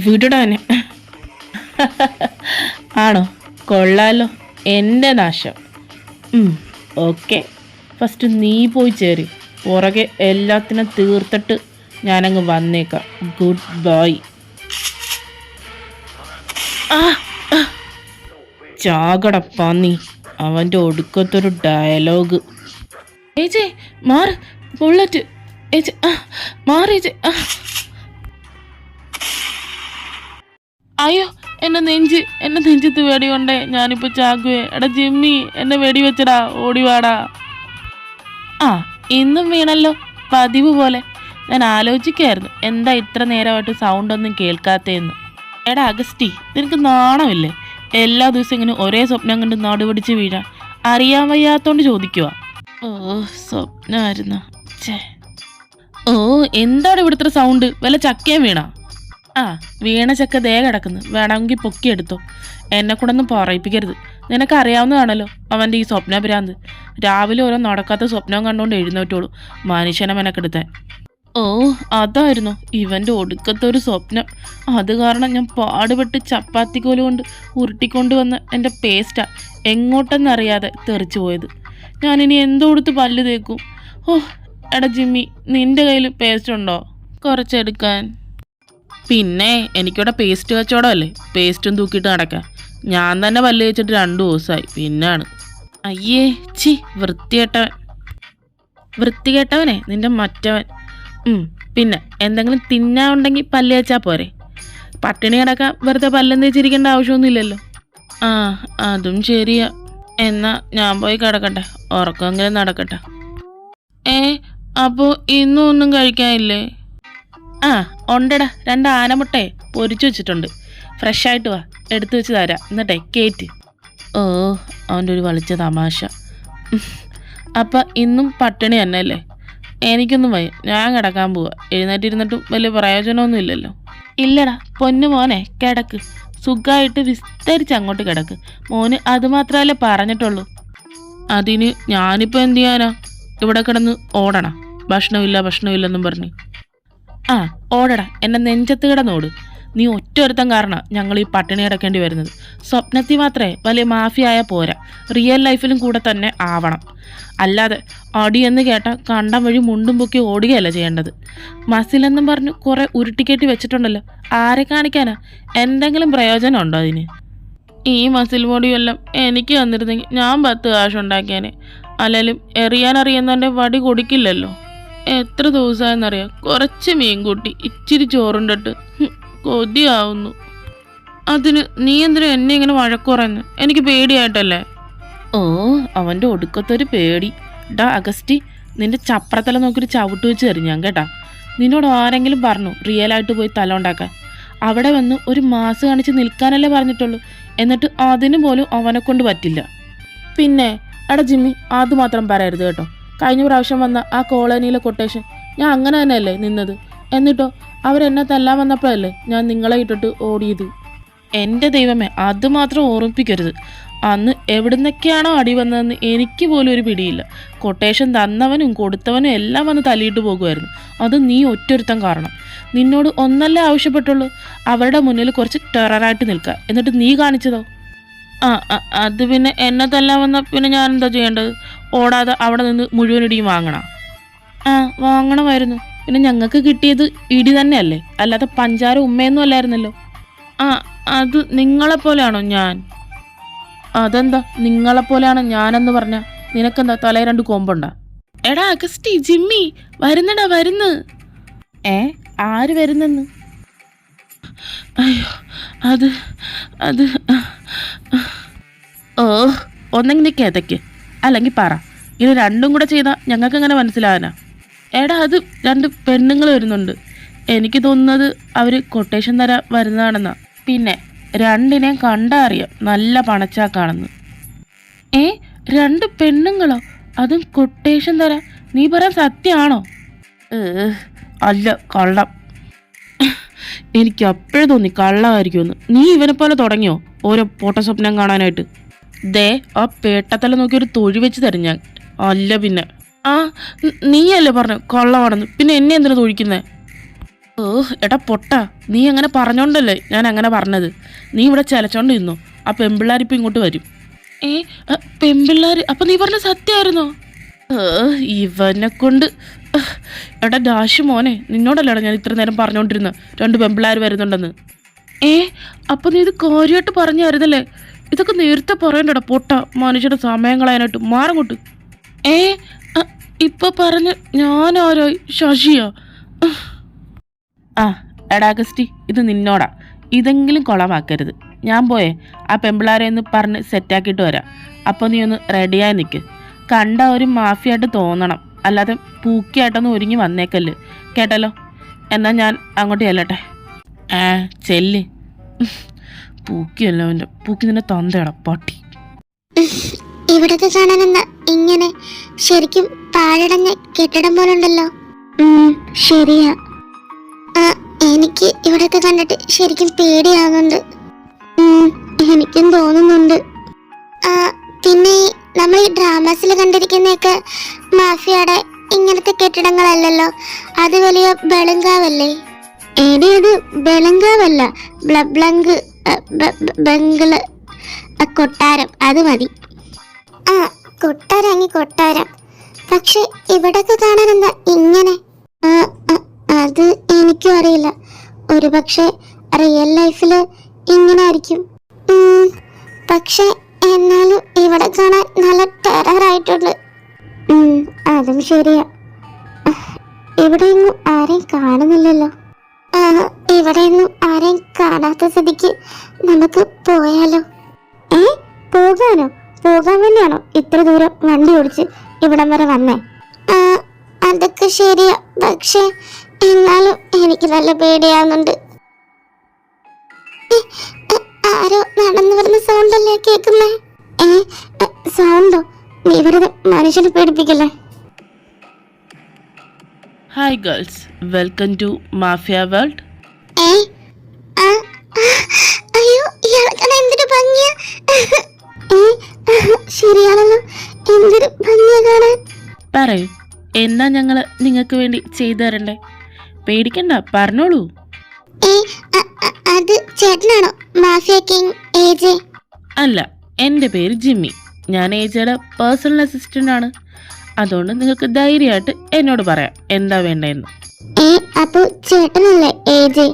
വിടടാ എന്നെ. ആണോ? കൊള്ളാലോ, എൻ്റെ നാശം. ഓക്കെ, ഫസ്റ്റ് നീ പോയി ചേര്. പുറകെ എല്ലാത്തിനും തീർത്തിട്ട് ഞാനങ്ങ് വന്നേക്കാം. Good bye. ചാകട പന്നി. അവൻ്റെ ഒടുക്കത്തൊരു ഡയലോഗ്. ഏച്ചേ മാറ്, ബുള്ളറ്റ്. ഏച്ചേ മാറേച്ചേ. അയ്യോ, എൻ്റെ നെഞ്ചത്ത് വെടി കൊണ്ടേ. ഞാനിപ്പോൾ ചാകുവേ. എടാ ജിമ്മി, എന്നെ വെടി വെച്ചടാ, ഓടിവാടാ. ഇന്നും വീണല്ലോ പതിവ് പോലെ. ഞാൻ ആലോചിക്കായിരുന്നു എന്താ ഇത്ര നേരമായിട്ട് സൗണ്ടൊന്നും കേൾക്കാത്തതെന്ന്. എടാ അഗസ്റ്റി, നിനക്ക് നാണമില്ലേ? എല്ലാ ദിവസവും ഇങ്ങനെ ഒരേ സ്വപ്നം കണ്ട് നടുപിടിച്ച് വീഴാൻ. അറിയാൻ വയ്യാത്തോണ്ട് ചോദിക്കുക. സ്വപ്നമായിരുന്നു. എന്താണ് ഇവിടുത്തെ സൗണ്ട്? വല്ല ചക്കയും വീണാ? വീണ ചക്ക ദേ കിടക്കുന്നു, വേണമെങ്കിൽ പൊക്കിയെടുത്തോ. എന്നെ കൂടെ ഒന്നും പറയിപ്പിക്കരുത്. നിനക്കറിയാവുന്നതാണല്ലോ അവൻ്റെ ഈ സ്വപ്നഭ്രാന്ത്. രാവിലെ ഓരോ നടക്കാത്ത സ്വപ്നം കണ്ടുകൊണ്ട് എഴുന്നേറ്റോളൂ മനുഷ്യനെ മെനക്കെടുത്താൻ. അതായിരുന്നു ഇവൻ്റെ ഒടുക്കത്തൊരു സ്വപ്നം. അത് കാരണം ഞാൻ പാടുപെട്ട് ചപ്പാത്തിക്കോല് കൊണ്ട് ഉരുട്ടിക്കൊണ്ട് വന്ന് എൻ്റെ പേസ്റ്റാ എങ്ങോട്ടെന്നറിയാതെ തെറിച്ചു പോയത്. ഞാനിനി എന്തോടുത്ത് പല്ല് തേക്കും? എടാ ജിമ്മി, നിൻ്റെ കയ്യിൽ പേസ്റ്റ് ഉണ്ടോ കുറച്ചെടുക്കാൻ? പിന്നെ എനിക്കിവിടെ പേസ്റ്റ് കച്ചവടമല്ലേ, പേസ്റ്റും തൂക്കിയിട്ട് നടക്കാൻ. ഞാൻ തന്നെ പല്ല് തേച്ചിട്ട് 2 ദിവസമായി. പിന്നാണ് അയ്യേ ചി വൃത്തികെട്ടവനെ നിൻ്റെ മറ്റവൻ. പിന്നെ എന്തെങ്കിലും തിന്നാനുണ്ടെങ്കിൽ പല്ല് തേച്ചാൽ പോരെ? പട്ടിണി കിടക്കാൻ വെറുതെ പല്ലും തേച്ചിരിക്കേണ്ട ആവശ്യമൊന്നുമില്ലല്ലോ. അതും ശരിയാ. എന്നാ ഞാൻ പോയി കിടക്കട്ടെ, ഉറക്കമെങ്കിലും നടക്കട്ടെ. അപ്പോൾ ഇന്നും ഒന്നും കഴിക്കാനില്ലേ? ഉണ്ടടാ, 2 ആനമുട്ടയെ പൊരിച്ചു വെച്ചിട്ടുണ്ട്. ഫ്രഷായിട്ട് വാ, എടുത്തു വെച്ച് തരാം. എന്നിട്ടേ കേറ്റ്. അവൻ്റെ ഒരു വളിച്ച തമാശ. അപ്പം ഇന്നും പട്ടിണി തന്നെ അല്ലേ? എനിക്കൊന്നും വയ്യ, ഞാൻ കിടക്കാൻ പോവാ. എഴുന്നേറ്റിരുന്നിട്ടും വലിയ പ്രയോജനമൊന്നും ഇല്ലല്ലോ. ഇല്ലടാ പൊന്നു മോനെ, കിടക്ക്. സുഖമായിട്ട് വിസ്തരിച്ച് അങ്ങോട്ട് കിടക്ക്. മോന് അതുമാത്രമല്ലേ പറഞ്ഞിട്ടുള്ളൂ. അതിന് ഞാനിപ്പോൾ എന്ത് ചെയ്യാനാ? ഇവിടെ കിടന്ന് ഓടണം. ഭക്ഷണമില്ലെന്നും പറഞ്ഞ്. ഓടടാ, എന്നെ നെഞ്ചത്ത് കിടന്നോട്. നീ ഒറ്റൊരുത്തം കാരണം ഞങ്ങൾ ഈ പട്ടിണി കിടക്കേണ്ടി വരുന്നത്. സ്വപ്നത്തിൽ മാത്രമേ വലിയ മാഫിയായ പോരാ, റിയൽ ലൈഫിലും കൂടെ തന്നെ ആവണം. അല്ലാതെ അടിയെന്ന് കേട്ടാൽ കണ്ടം വഴി മുണ്ടും പൊക്കി ഓടുകയല്ല ചെയ്യേണ്ടത്. മസിലെന്നും പറഞ്ഞ് കുറേ ഉരുട്ടിക്കെട്ടി വെച്ചിട്ടുണ്ടല്ലോ, ആരെ കാണിക്കാനാ? എന്തെങ്കിലും പ്രയോജനം ഉണ്ടോ അതിന്? ഈ മസിൽ പൊടിയെല്ലാം എനിക്ക് തന്നിരുന്നെങ്കിൽ ഞാൻ 10 കാശ് ഉണ്ടാക്കിയേനെ. അല്ലെങ്കിലും എറിയാനറിയുന്നതിൻ്റെ വടി കൊടുക്കില്ലല്ലോ. എത്ര ദിവസമായെന്നറിയാം കുറച്ച് മീൻ കൂട്ടി ഇച്ചിരി ചോറുണ്ടിട്ട് കൊതിയാവുന്നു. അതിന് നീ എന്തിനാ എന്നെ ഇങ്ങനെ വഴക്കുറന്ന്? എനിക്ക് പേടിയായിട്ടല്ലേ? ഓ, അവൻ്റെ ഒടുക്കത്തൊരു പേടി. ഡാ അഗസ്റ്റി, നിന്റെ ചപ്രത്തല നോക്കിയൊരു ചവിട്ട് വെച്ച് തരും ഞാൻ കേട്ടാ. നിന്നോട് ആരെങ്കിലും പറഞ്ഞു റിയലായിട്ട് പോയി തല ഉണ്ടാക്കാൻ? അവിടെ വന്ന് ഒരു മാസ് കാണിച്ച് നിൽക്കാനല്ലേ പറഞ്ഞിട്ടുള്ളൂ. എന്നിട്ട് അതിന് പോലും അവനെ കൊണ്ട് പറ്റില്ല. പിന്നെ എടാ ജിമ്മി, അത് മാത്രം പറയരുത് കേട്ടോ. കഴിഞ്ഞ പ്രാവശ്യം വന്ന ആ കോളനിയിലെ കൊട്ടേഷൻ ഞാൻ അങ്ങനെ തന്നെയല്ലേ നിന്നത്. എന്നിട്ടോ അവരെന്നെ തല്ലാൻ വന്നപ്പോഴല്ലേ ഞാൻ നിങ്ങളെ ഇട്ടിട്ട് ഓടിയത്. എൻ്റെ ദൈവമേ, അത് മാത്രം ഓർമ്മിപ്പിക്കരുത്. അന്ന് എവിടുന്നൊക്കെയാണോ അടി വന്നതെന്ന് എനിക്ക് പോലും ഒരു പിടിയില്ല. കൊട്ടേഷൻ തന്നവനും കൊടുത്തവനും എല്ലാം വന്ന് തല്ലിയിട്ട് പോകുമായിരുന്നു. അത് നീ ഒറ്റൊരുത്തം കാരണം. നിന്നോട് ഒന്നല്ലേ ആവശ്യപ്പെട്ടുള്ളൂ, അവരുടെ മുന്നിൽ കുറച്ച് ടെററായിട്ട് നിൽക്കുക. എന്നിട്ട് നീ കാണിച്ചതോ? അത് പിന്നെ എന്നെ തല്ലാൻ വന്ന പിന്നെ ഞാൻ എന്താ ചെയ്യേണ്ടത്? ഓടാതെ അവിടെ നിന്ന് മുഴുവൻ ഇടിയും വാങ്ങണം? വാങ്ങണമായിരുന്നു. പിന്നെ ഞങ്ങൾക്ക് കിട്ടിയത് ഇടി തന്നെയല്ലേ, അല്ലാതെ പഞ്ചാര ഉമ്മയൊന്നും അല്ലായിരുന്നല്ലോ. അത് നിങ്ങളെപ്പോലെയാണോ ഞാൻ? അതെന്താ നിങ്ങളെപ്പോലെയാണ് ഞാനെന്ന് പറഞ്ഞ? നിനക്കെന്താ തലയിൽ 2 കൊമ്പുണ്ടാ? എടാ അഗസ്റ്റി, ജിമ്മി വരുന്നടാ, വരുന്ന്. ആര് വരുന്നെന്ന്? അയ്യോ, അത് ഓ, ഒന്നെങ്കിൽ നീ കിതയ്ക്ക്, അല്ലെങ്കിൽ പറ. ഇത് രണ്ടും കൂടെ ചെയ്താൽ ഞങ്ങൾക്ക് എങ്ങനെ മനസ്സിലാവാനാ? എടാ, അത് 2 പെണ്ണുങ്ങൾ വരുന്നുണ്ട്. എനിക്ക് തോന്നുന്നത് അവർ കൊട്ടേഷൻ തരാൻ വരുന്നതാണെന്നാ. പിന്നെ 2നെയും കണ്ടാ അറിയാം നല്ല പണച്ചാക്കാണെന്ന്. 2 പെണ്ണുങ്ങളോ? അതും കൊട്ടേഷൻ തരാൻ? നീ പറയാൻ സത്യമാണോ? അല്ല, കള്ളം. എനിക്ക് അപ്പോഴേ തോന്നി കള്ളമായിരിക്കുമെന്ന്. നീ ഇവനെ പോലെ തുടങ്ങിയോ ഓരോ പൊട്ട സ്വപ്നം കാണാനായിട്ട്? ദേ, ആ പേട്ടത്തല നോക്കി ഒരു തൊഴി വെച്ച് തരും ഞാൻ. അല്ല പിന്നെ നീയല്ലേ പറഞ്ഞു കള്ളമാണെന്ന്, പിന്നെ എന്നെ എന്തിനാ തൊഴിക്കുന്നേ? എടാ പൊട്ട, നീ അങ്ങനെ പറഞ്ഞോണ്ടല്ലേ ഞാൻ അങ്ങനെ പറഞ്ഞത്. നീ ഇവിടെ ചിലച്ചോണ്ട് നിന്നോ, ആ പെമ്പിള്ളാരിപ്പം ഇങ്ങോട്ട് വരും. പെമ്പിള്ളാർ? അപ്പം നീ പറഞ്ഞ സത്യമായിരുന്നോ? ഇവനെ കൊണ്ട്. എടാ ഡാഷ് മോനെ, നിന്നോടല്ലേടാ ഞാൻ ഇത്ര നേരം പറഞ്ഞോണ്ടിരുന്ന 2 പെമ്പിള്ളാർ വരുന്നുണ്ടെന്ന്. അപ്പം നീ ഇത് കാര്യമായിട്ട് പറഞ്ഞായിരുന്നല്ലേ? ഇതൊക്കെ നേരത്തെ പറയണ്ടടാ പൊട്ട, മനുഷ്യരുടെ സമയം കളയാനായിട്ട്. മാറങ്ങോട്ട്. ഇപ്പൊ പറഞ്ഞ ഞാനാരോ? ശശിയാ? എടാ അഗസ്റ്റി, ഇത് നിന്നോടാ. ഇതെങ്കിലും കുളമാക്കരുത്. ഞാൻ പോയേ ആ പെമ്പിള്ളാരെ ഒന്ന് പറഞ്ഞ് സെറ്റാക്കിയിട്ട് വരാം. അപ്പോൾ നീ ഒന്ന് റെഡിയായി നിൽക്ക്. കണ്ട ഒരു മാഫിയായിട്ട് തോന്നണം, അല്ലാതെ പൂക്കിയായിട്ടൊന്ന് ഒരുങ്ങി വന്നേക്കല്ല്, കേട്ടല്ലോ? എന്നാൽ ഞാൻ അങ്ങോട്ട് ചെല്ലട്ടെ. ചെല്ല്. പൂക്കിയല്ല അവൻ്റെ പൂക്കി, നിന്നെ തന്തയടാ പട്ടി. ഇവിടൊക്കെ കാണാനെന്നാ ഇങ്ങനെ ശരിക്കും പാഴടഞ്ഞ കെട്ടിടം പോലെ ഉണ്ടല്ലോ. ശരിയാ, എനിക്ക് ഇവിടൊക്കെ കണ്ടിട്ട് ശരിക്കും പേടിയാവുന്നുണ്ട്. എനിക്കും തോന്നുന്നുണ്ട്. പിന്നെ നമ്മൾ ഈ ഡ്രാമാസിൽ കണ്ടിരിക്കുന്നതൊക്കെ മാഫിയയുടെ ഇങ്ങനത്തെ കെട്ടിടങ്ങളല്ലല്ലോ, അത് വലിയ ബെളങ്കാവല്ലേ? എടി, അത് ബെളങ്കാവല്ല, ബ്ലബ്ലങ്ക് ബംഗിള് കൊട്ടാരം, അത് മതി. കൊട്ടാരം കൊട്ടാരം. പക്ഷെ ഇവിടൊക്കെ കാണാൻ എന്താ ഇങ്ങനെ? അത് എനിക്കും അറിയില്ല. ഒരു പക്ഷെ റിയൽ ലൈഫില് ഇങ്ങനെ ആയിരിക്കും. പക്ഷെ എന്നാലും ഇവിടെ കാണാൻ നല്ല ടെററായിട്ടുണ്ട്. അതും ശരിയാ. ഇവിടെയൊന്നും ആരെയും കാണുന്നില്ലല്ലോ. ഇവിടെയൊന്നും ആരെയും കാണാത്ത സ്ഥിതിക്ക് നമുക്ക് പോയാലോ? പോകാനോ? പോകാൻ വേണ്ടിയാണോ ഇത്ര ദൂരം വണ്ടി ഓടിച്ച് ഇവിടം വരെ വന്നേ? അതൊക്കെ ശരിയാ, പക്ഷെ എന്നാലും എനിക്ക് നല്ല പേടിയാവുന്നുണ്ട്. ആരോ നടന്നു വരുന്ന സൗണ്ടല്ലേ കേൾക്കുന്നേ? സൗണ്ടോ? നീ വെറുതെ മനുഷ്യനെ പേടിപ്പിക്കല്ലേ. Hi girls, welcome to mafia world. അയ്യോ, ഇയാളെ എന്തൊരു ഭംഗിയാ! ശരിയാണല്ലോ, എന്തൊരു ഭംഗിയാ കാണാൻ. പറയൂ, എന്താ ഞങ്ങൾ നിങ്ങൾക്ക് വേണ്ടി ചെയ്തു തരണ്ടേ? പേടിക്കണ്ട, പറഞ്ഞോളൂ. അത് ചേട്ടനാണോ മാഫിയ കിങ് എജെ? അല്ല, എൻ്റെ പേര് ജിമ്മി. ഞാൻ എജയുടെ പേഴ്സണൽ അസിസ്റ്റൻ്റ് ആണ്. അതുകൊണ്ട് നിങ്ങൾക്ക് ധൈര്യമായിട്ട് എന്നോട് പറയാം എന്താ വേണ്ടതെന്ന്. അപ്പൊ ചേട്ടനല്ലേ എജെ?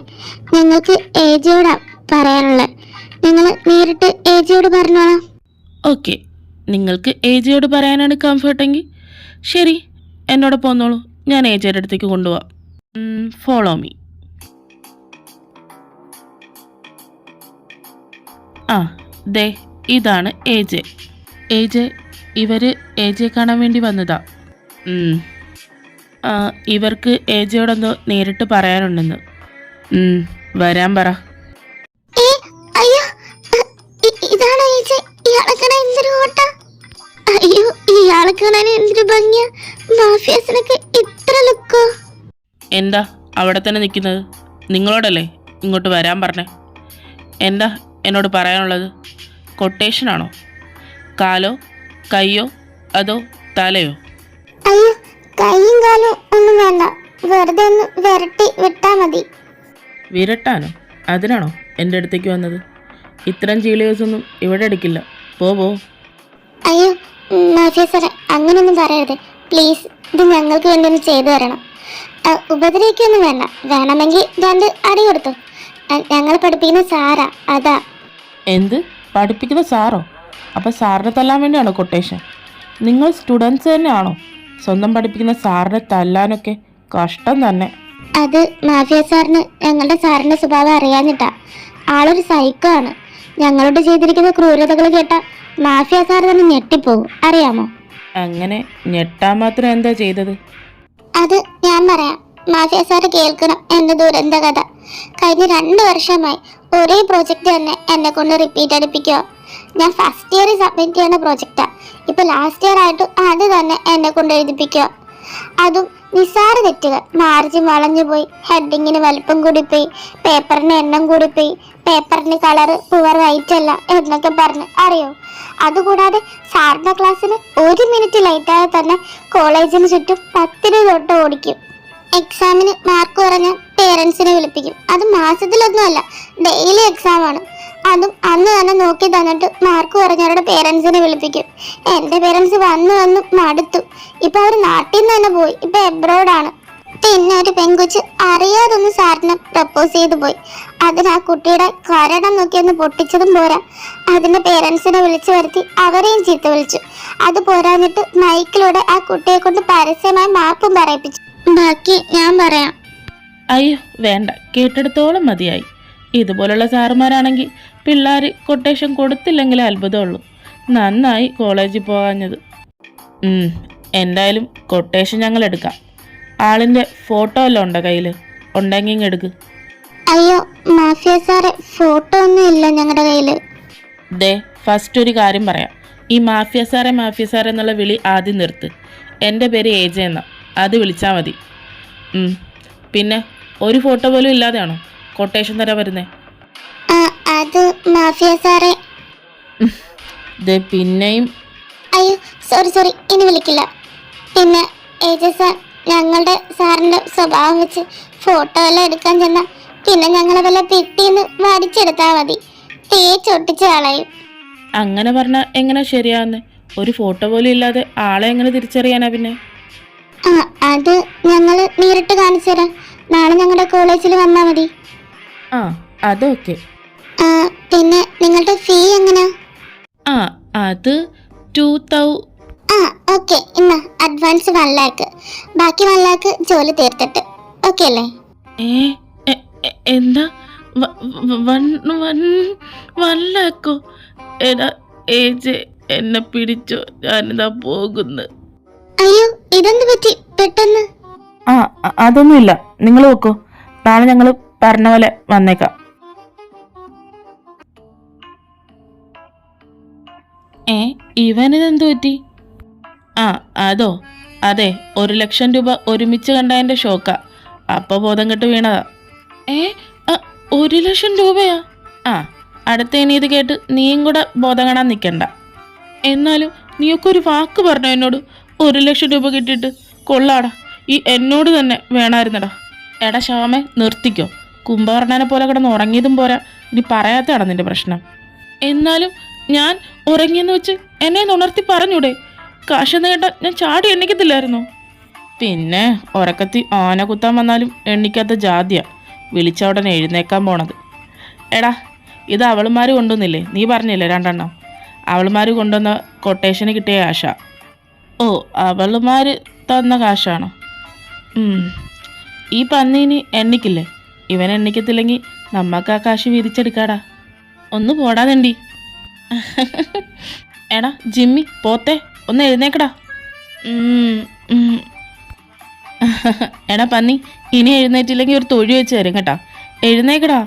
ഞങ്ങൾക്ക് എജയോടാ പറയാനുള്ളത്. ഞങ്ങൾ നേരിട്ട് എജയോട് പറഞ്ഞോളാം. ഓക്കെ, നിങ്ങൾക്ക് എജയോട് പറയാനാണ് കംഫർട്ടെങ്കിൽ ശരി, എന്നോട് പോന്നോളൂ. ഞാൻ ഏജയുടെ അടുത്തേക്ക് കൊണ്ടുപോവാം. Follow me. ആ ദേ ഇതാണ് ഏജെ. ഏജെ, ഇവര് ഏജയെ കാണാൻ വേണ്ടി വന്നതാ. ഇവർക്ക് ഏജയോടെന്തോ നേരിട്ട് പറയാനുണ്ടെന്ന്. വരാൻ പറ. അയ്യോ, ഇതാണ് ഇയാളെ കാണാൻ എന്തൊരു ഓട്ട. അയ്യോ, ഇയാളെ കാണാൻ എന്തൊരു ഭംഗിയാ. മാഫിയാസിനൊക്കെ ഇത്ര ലുക്കോ? എന്താ അവിടെ തന്നെ നിൽക്കുന്നത്? നിങ്ങളോടല്ലേ ഇങ്ങോട്ട് വരാൻ പറഞ്ഞേ? എന്താ എന്നോട് പറയാനുള്ളത്? കൊട്ടേഷനാണോ? കാലോ കയ്യോ അതോ തലയോ? അയ്യോ, കൈയും കാലും ഒന്നും വേണ്ട, വെറുതെ ഒന്ന് വിരട്ടി വിട്ടാ മതി. വിരട്ടാനോ? അതിനാണോ എൻ്റെ അടുത്തേക്ക് വന്നത്? ഇത്തരം ചീളിയേഴ്സൊന്നും ഇവിടെ എടുക്കില്ല. പോ. അയ്യോ മാഫിയ സാറേ, അങ്ങനൊന്നും പറയരുത് പ്ലീസ്. ഇത് ഞങ്ങൾക്ക് വേണ്ടി ഒന്ന് ചെയ്തു തരണം. ഉപദ്രവിക്കൊന്നും വേണ്ട, വേണമെങ്കിൽ 2 അടി കൊടുത്തു. ഞങ്ങൾ പഠിപ്പിക്കുന്ന സാറാ, അതാ. എന്ത് പഠിപ്പിക്കുന്ന സാറോ? അപ്പം സാറിനെ തല്ലാൻ വേണ്ടിയാണോ കൊട്ടേഷൻ? നിങ്ങൾ സ്റ്റുഡൻസ് തന്നെയാണോ? സ്വന്തം പഠിപ്പിക്കുന്ന സാറിനെ തല്ലാനൊക്കെ കഷ്ടം തന്നെ. അത് മാഫിയ സാറിന് ഞങ്ങളുടെ സാറിന്റെ സ്വഭാവം അറിയാഞ്ഞിട്ടാ. ആളൊരു സൈക്കോ ആണ്. ഞങ്ങളോട് ചെയ്തിരിക്കുന്ന ക്രൂരതകൾ കേട്ട മാഫിയ സാർ തന്നെ ഞെട്ടിപ്പോകും, അറിയാമോ? അങ്ങനെ ഞെട്ടാൻ മാത്രം എന്താ ചെയ്തത്? അത് ഞാൻ പറയാം. മാഫിയ സാറ് കേൾക്കണം എന്റെ ദുരന്ത കഥ. കഴിഞ്ഞ 2 വർഷമായി ഒരേ പ്രോജക്റ്റ് തന്നെ എന്നെ കൊണ്ട് റിപ്പീറ്റ് അടിപ്പിക്കുക. ഞാൻ ഫസ്റ്റ് ഇയർ സബ്മിറ്റ് ചെയ്യുന്ന പ്രോജക്റ്റാ. ഇപ്പൊ ലാസ്റ്റ് ഇയർ ആയിട്ട് അത് തന്നെ എന്നെ കൊണ്ട് എഴുതിപ്പിക്കുക. അതും നിസ്സാര തെറ്റുകൾ. മാർജിൻ വളഞ്ഞു പോയി, ഹെഡിങ്ങിന് വലിപ്പം കൂടിപ്പോയി, പേപ്പറിന് എണ്ണം കൂടിപ്പോയി, പേപ്പറിന് കളറ് പുവർ വൈറ്റ് അല്ല എന്നൊക്കെ പറഞ്ഞ് അറിയോ. അതുകൂടാതെ സാറിന്റെ ക്ലാസ്സിന് 1 മിനിറ്റ് ലേറ്റായാൽ തന്നെ കോളേജിന് ചുറ്റും 10 തൊട്ട് ഓടിക്കും. എക്സാമിന് മാർക്ക് കുറഞ്ഞ പേരൻസിനെ വിളിപ്പിക്കും. അത് മാസത്തിലൊന്നുമല്ല, ഡെയിലി എക്സാം ആണ്. അതും അന്ന് തന്നെ നോക്കി തന്നിട്ട് മാർക്ക് കുറഞ്ഞവരുടെ പേരൻസിനെ വിളിപ്പിക്കും. എൻ്റെ പേരൻസ് വന്നു മടുത്തു. ഇപ്പൊ അവർ നാട്ടിൽ നിന്ന് തന്നെ പോയി, ഇപ്പൊ എബ്രോഡാണ്. പിന്നെ ഒരു പെൺകൊച്ച് അറിയാതൊന്ന് സാറിനെ പ്രപ്പോസ് ചെയ്തു പോയി. അതിന് ആ കുട്ടിയുടെ കാരണം നോക്കി ഒന്ന് പൊട്ടിച്ചതും പോരാ, അതിന്റെ പേരൻസിനെ വിളിച്ചു വരുത്തി അവരെയും ചീത്ത വിളിച്ചു. അത് പോരാഞ്ഞിട്ട് മൈക്കിലൂടെ ആ കുട്ടിയെ കൊണ്ട് പരസ്യമായി മാപ്പും പറയിപ്പിച്ചു. ബാക്കി ഞാൻ പറയാം. അയ്യോ വേണ്ട, കേട്ടെടുത്തോളം മതിയായി. ഇതുപോലുള്ള സാറുമാരാണെങ്കിൽ പിള്ളേർ കൊട്ടേഷൻ കൊടുത്തില്ലെങ്കിലേ അത്ഭുതമുള്ളൂ. നന്നായി കോളേജിൽ പോകാഞ്ഞത്. എന്തായാലും കൊട്ടേഷൻ ഞങ്ങൾ എടുക്കാം. ആളിൻ്റെ ഫോട്ടോ എല്ലാം ഉണ്ടോ കയ്യിൽ? ഉണ്ടെങ്കിൽ ഇങ്ങ് എടുക്ക്. അയ്യോ മാഫിയ സാറേ, ഫോട്ടോ ഒന്നും ഇല്ല ഞങ്ങളുടെ കയ്യിൽ. ദേ ഫസ്റ്റ് ഒരു കാര്യം പറയാം. ഈ മാഫിയ സാറേ എന്നുള്ള വിളി ആദ്യം നിർത്ത്. എൻ്റെ പേര് ഏജ എന്നാ, അത് വിളിച്ചാൽ മതി. പിന്നെ ഒരു ഫോട്ടോ പോലും ഇല്ലാതെയാണോ കൊട്ടേഷൻ തരാൻ വരുന്നേ? അത് മാഫിയ സാറേ. പിന്നെയും അയ്യോ സോറി, ഇനി വിളിക്കില്ല. പിന്നെ ഏജ സാർ, ഞങ്ങളുടെ സാറിന്റെ സ്വഭാവം വെച്ച് ഫോട്ടോ എല്ലാം എടുക്കാൻ ചെന്ന പിന്നെ ഞങ്ങളെ വല്ല പെട്ടിന്ന് വടിച്ചെടുത്താൽ മതി, തേച്ചൊട്ടിച്ച് കളയും. അങ്ങനെ പറഞ്ഞാൽ എങ്ങനെ ശരിയാവുന്നേ? ഒരു ഫോട്ടോ പോലും ഇല്ലാതെ ആളെ എങ്ങനെ തിരിച്ചറിയാനാ പിന്നെ? അത് ഞങ്ങൾ നേരിട്ട് കാണിച്ചു തരാം. നാളെ ഞങ്ങളുടെ കോളേജിൽ വന്നാൽ മതി. അതൊക്കെ. പിന്നെ നിങ്ങളുടെ ഫീ എങ്ങനെയാ? അത് 2000. ഓക്കെ, ഇന്ന് അഡ്വാൻസ് 1 lakh, ബാക്കി 1 lakh ജോലി തീർത്തിട്ട്. ഓക്കെ അല്ലേ? എന്താ 1 lakh? എടാ ഏജ്, എന്നെ പിടിച്ചോ, ഞാനിതാ പോകുന്നു. അയ്യോ ഇതെന്ത് പറ്റി പെട്ടെന്ന്? അതൊന്നുമില്ല, നിങ്ങൾ വെക്കോ. നാളെ ഞങ്ങൾ പറഞ്ഞ പോലെ വന്നേക്കാം. ഇവനിതെന്തു പറ്റി? അതോ, അതെ, 1 ലക്ഷം രൂപ ഒരുമിച്ച് കണ്ടതിൻ്റെ ഷോക്കാ. അപ്പോൾ ബോധം കെട്ട് വീണതാ. 1 ലക്ഷം രൂപയാ? അടുത്ത ഇനി ഇത് കേട്ട് നീയും കൂടെ ബോധം കാണാൻ നിൽക്കണ്ട. എന്നാലും നീയൊക്കെ ഒരു വാക്ക് പറഞ്ഞോ എന്നോട്. 1 ലക്ഷം രൂപ കിട്ടിയിട്ട് കൊള്ളാടാ. ഈ എന്നോട് തന്നെ വേണമായിരുന്നടാ. എടാ ശവമേ, നിർത്തിക്കോ. കുംഭകർണനെ പോലെ കിടന്ന് ഉറങ്ങിയതും പോരാ, ഇനി പറയാത്തതാണ് നിന്റെ പ്രശ്നം. എന്നാലും ഞാൻ ഉറങ്ങിയെന്ന് വെച്ച് എന്നെ ഉണർത്തി പറഞ്ഞൂടെ? കാശെന്ന് കേട്ടാൽ ഞാൻ ചാടി എണ്ണിക്കത്തില്ലായിരുന്നോ? പിന്നെ ഉറക്കത്തി ആന കുത്താൻ വന്നാലും എണ്ണിക്കാത്ത ജാതിയാ വിളിച്ച ഉടനെ എഴുന്നേക്കാൻ പോണത്. എടാ, ഇത് അവളുമാർ കൊണ്ടുവന്നില്ലേ? നീ പറഞ്ഞില്ലേ 2 എണ്ണം? അവളുമാർ കൊണ്ടുവന്ന കൊട്ടേഷന് കിട്ടിയ കാശാ. അവളുമാർ തന്ന കാശാണോ? ഈ പന്നീന് എണ്ണിക്കില്ലേ? ഇവൻ എണ്ണിക്കത്തില്ലെങ്കിൽ നമ്മക്ക് ആ കാശ് വീതിച്ചെടുക്കാടാ. ഒന്ന് പോടാതെണ്ടി. എടാ ജിമ്മി പോത്തെ, ഒന്ന് എഴുന്നേക്കടാ. എടാ പന്നി, ഇനി എഴുന്നേറ്റില്ലെങ്കിൽ ഒരു തൊഴി വെച്ച് തരും കേട്ടാ. എഴുന്നേക്കടാ.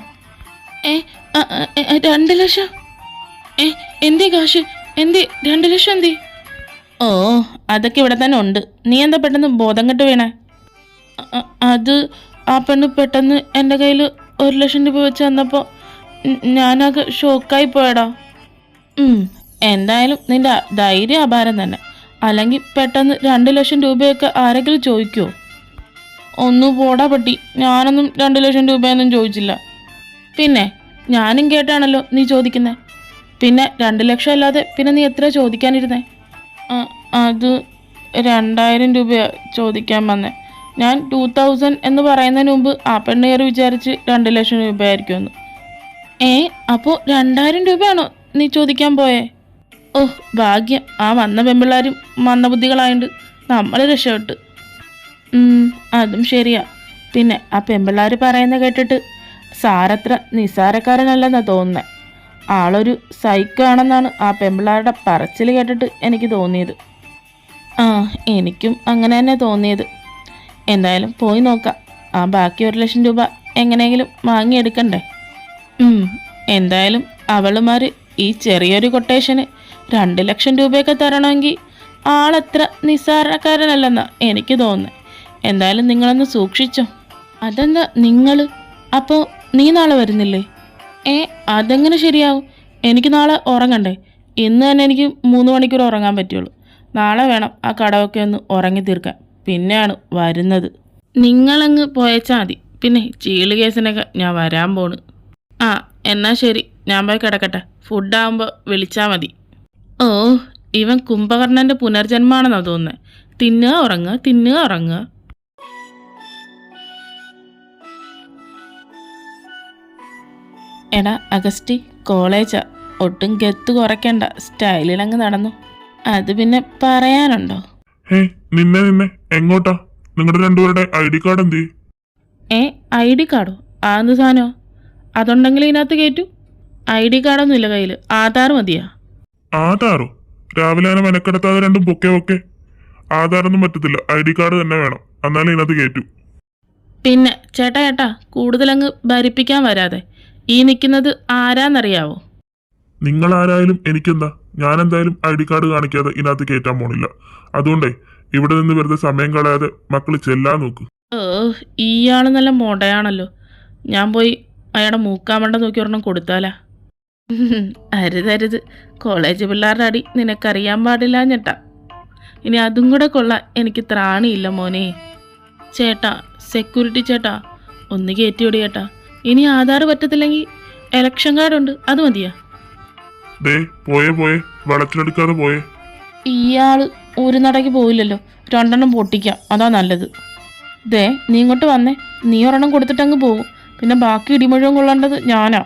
2 ലക്ഷം? എന്തേ കാശ്? എന്തേ 2 ലക്ഷം എന്തേ? ഓ, അതൊക്കെ ഇവിടെ തന്നെ ഉണ്ട്. നീ എന്താ പെട്ടെന്ന് ബോധം കെട്ട് വീണേ? അത് ആ പെണ്ണ് പെട്ടെന്ന് എൻ്റെ കയ്യിൽ 1 ലക്ഷം രൂപ വെച്ച് തന്നപ്പോൾ ഞാനൊക്കെ ഷോക്കായി പോയടാ. എന്തായാലും നിന്റെ ധൈര്യം അപാരം തന്നെ. അല്ലെങ്കിൽ പെട്ടെന്ന് 2 ലക്ഷം രൂപയൊക്കെ ആരെങ്കിലും ചോദിക്കുമോ? ഒന്ന് പോടാ പട്ടി, ഞാനൊന്നും 2 ലക്ഷം രൂപയൊന്നും ചോദിച്ചില്ല. പിന്നെ ഞാനും കേട്ടാണല്ലോ നീ ചോദിക്കുന്നത്. പിന്നെ 2 ലക്ഷം അല്ലാതെ പിന്നെ നീ എത്ര ചോദിക്കാനിരുന്നേ? അത് 2000 രൂപയാണ് ചോദിക്കാൻ വന്നേ. ഞാൻ 2000 എന്ന് പറയുന്നതിന് മുമ്പ് ആ പെണ്ണേറി വിചാരിച്ച് 2 ലക്ഷം രൂപയായിരിക്കുമെന്ന്. അപ്പോൾ 2000 രൂപയാണോ നീ ചോദിക്കാൻ പോയേ? ഓഹ് ഭാഗ്യം, ആ വന്ന പെമ്പിള്ളാരും മന്ദബുദ്ധികളായോണ്ട് നമ്മൾ രക്ഷപ്പെട്ട്. അതും ശരിയാ. പിന്നെ ആ പെമ്പിള്ളാർ പറയുന്ന കേട്ടിട്ട് സാറത്ര നിസ്സാരക്കാരനല്ലെന്നാണ് തോന്നുന്നത്. ആളൊരു സൈക്കോ ആണെന്നാണ് ആ പെമ്പിള്ളാരുടെ പറച്ചിൽ കേട്ടിട്ട് എനിക്ക് തോന്നിയത്. എനിക്കും അങ്ങനെ തന്നെ തോന്നിയത്. എന്തായാലും പോയി നോക്കാം. ആ ബാക്കി 1 ലക്ഷം രൂപ എങ്ങനെയെങ്കിലും വാങ്ങിയെടുക്കണ്ടേ? എന്തായാലും അവളുമാർ ഈ ചെറിയൊരു കൊട്ടേഷന് 2 ലക്ഷം രൂപയൊക്കെ തരണമെങ്കിൽ ആളത്ര നിസ്സാരക്കാരനല്ലെന്നാ എനിക്ക് തോന്നുന്നത്. എന്തായാലും നിങ്ങളൊന്ന് സൂക്ഷിച്ചോ. അതെന്താ നിങ്ങൾ? അപ്പോൾ നീ നാളെ വരുന്നില്ലേ? അതെങ്ങനെ ശരിയാവും? എനിക്ക് നാളെ ഉറങ്ങണ്ടേ? ഇന്ന് തന്നെ എനിക്ക് 3 മണിക്കൂർ ഉറങ്ങാൻ പറ്റുള്ളൂ. നാളെ വേണം ആ കടമൊക്കെ ഒന്ന് ഉറങ്ങി തീർക്കാൻ. പിന്നെയാണ് വരുന്നത്. നിങ്ങളങ്ങ് പോയച്ചാൽ മതി. പിന്നെ ചീള് കേസിനൊക്കെ ഞാൻ വരാൻ പോണ്. എന്നാൽ ശരി, ഞാൻ പോയി കിടക്കട്ടെ. ഫുഡാകുമ്പോൾ വിളിച്ചാൽ മതി. ഓ, ഇവൻ കുംഭകർണൻ്റെ പുനർജന്മമാണെന്നാണ് തോന്നുന്നത്. തിന്നുക ഉറങ്ങുക, തിന്നുക ഉറങ്ങുക. എടാ അഗസ്റ്റി, കോളേജാ. ഒട്ടും ഗത്ത് കുറയ്ക്കണ്ട, സ്റ്റൈലിലങ്ങ് നടന്നു. അത് പിന്നെ പറയാനുണ്ടോ? നിന്നെ എങ്ങോട്ടാ? നിങ്ങളുടെ രണ്ടുപേരുടെ ID കാർഡ് എന്ത്? ID കാർഡോ? ആന്ത് സാധനോ? അതുണ്ടെങ്കിൽ ഇതിനകത്ത് കയറ്റൂ. ID കാർഡൊന്നും ഇല്ല കയ്യിൽ, ആധാർ മതിയാ. ആധാറോ? രാവിലെ അങ്ങനെ മെനക്കെടുത്താതെ രണ്ടും പൊക്കെ. ആധാറൊന്നും പറ്റത്തില്ല, ID കാർഡ് തന്നെ വേണം. എന്നാലും ഇതിനകത്ത് കയറ്റൂ. പിന്നെ ചേട്ടാ കൂടുതലങ്ങ് ഭരിപ്പിക്കാൻ വരാതെ. ഈ നിൽക്കുന്നത് ആരാന്നറിയാവോ? നിങ്ങൾ ആരായാലും എനിക്കെന്താ? ഞാൻ എന്തായാലും ID കാർഡ് കാണിക്കാതെ ഇതിനകത്ത് കയറ്റാൻ പോണില്ല. അതുകൊണ്ടേ ഇവിടെ നിന്ന് വെറുതെ സമയം കളയാതെ മക്കൾ ചെല്ലാൻ നോക്ക്. ഇയാള് നല്ല മൊടയാണല്ലോ. ഞാൻ പോയി അയാളുടെ മൂക്കാമണ്ട നോക്കി ഒരെണ്ണം കൊടുത്താലാ? അരുതരുത്, കോളേജ് പിള്ളേരുടെ അടി നിനക്കറിയാൻ പാടില്ല ഞെട്ടാ. ഇനി അതും കൂടെ കൊള്ളാൻ എനിക്ക് ത്രാണിയില്ല മോനെ. ചേട്ടാ, സെക്യൂരിറ്റി ചേട്ടാ, ഒന്ന് കയറ്റി വിടി ചേട്ടാ. ഇനി ആധാർ പറ്റത്തില്ലെങ്കിൽ ഇലക്ഷൻ കാർഡുണ്ട്, അത് മതിയാ? പോയേ വളച്ചിലെടുക്കാതെ പോയേ. ഇയാള് ഒരു നടക്ക് പോയില്ലല്ലോ. 2 എണ്ണം പൊട്ടിക്കാം, അതാ നല്ലത്. നീ ഇങ്ങോട്ട് വന്നേ. നീ 1 എണ്ണം കൊടുത്തിട്ടങ്ങ് പോകും. പിന്നെ ബാക്കി ഇടിമുഴുവൻ കൊള്ളേണ്ടത് ഞാനാ.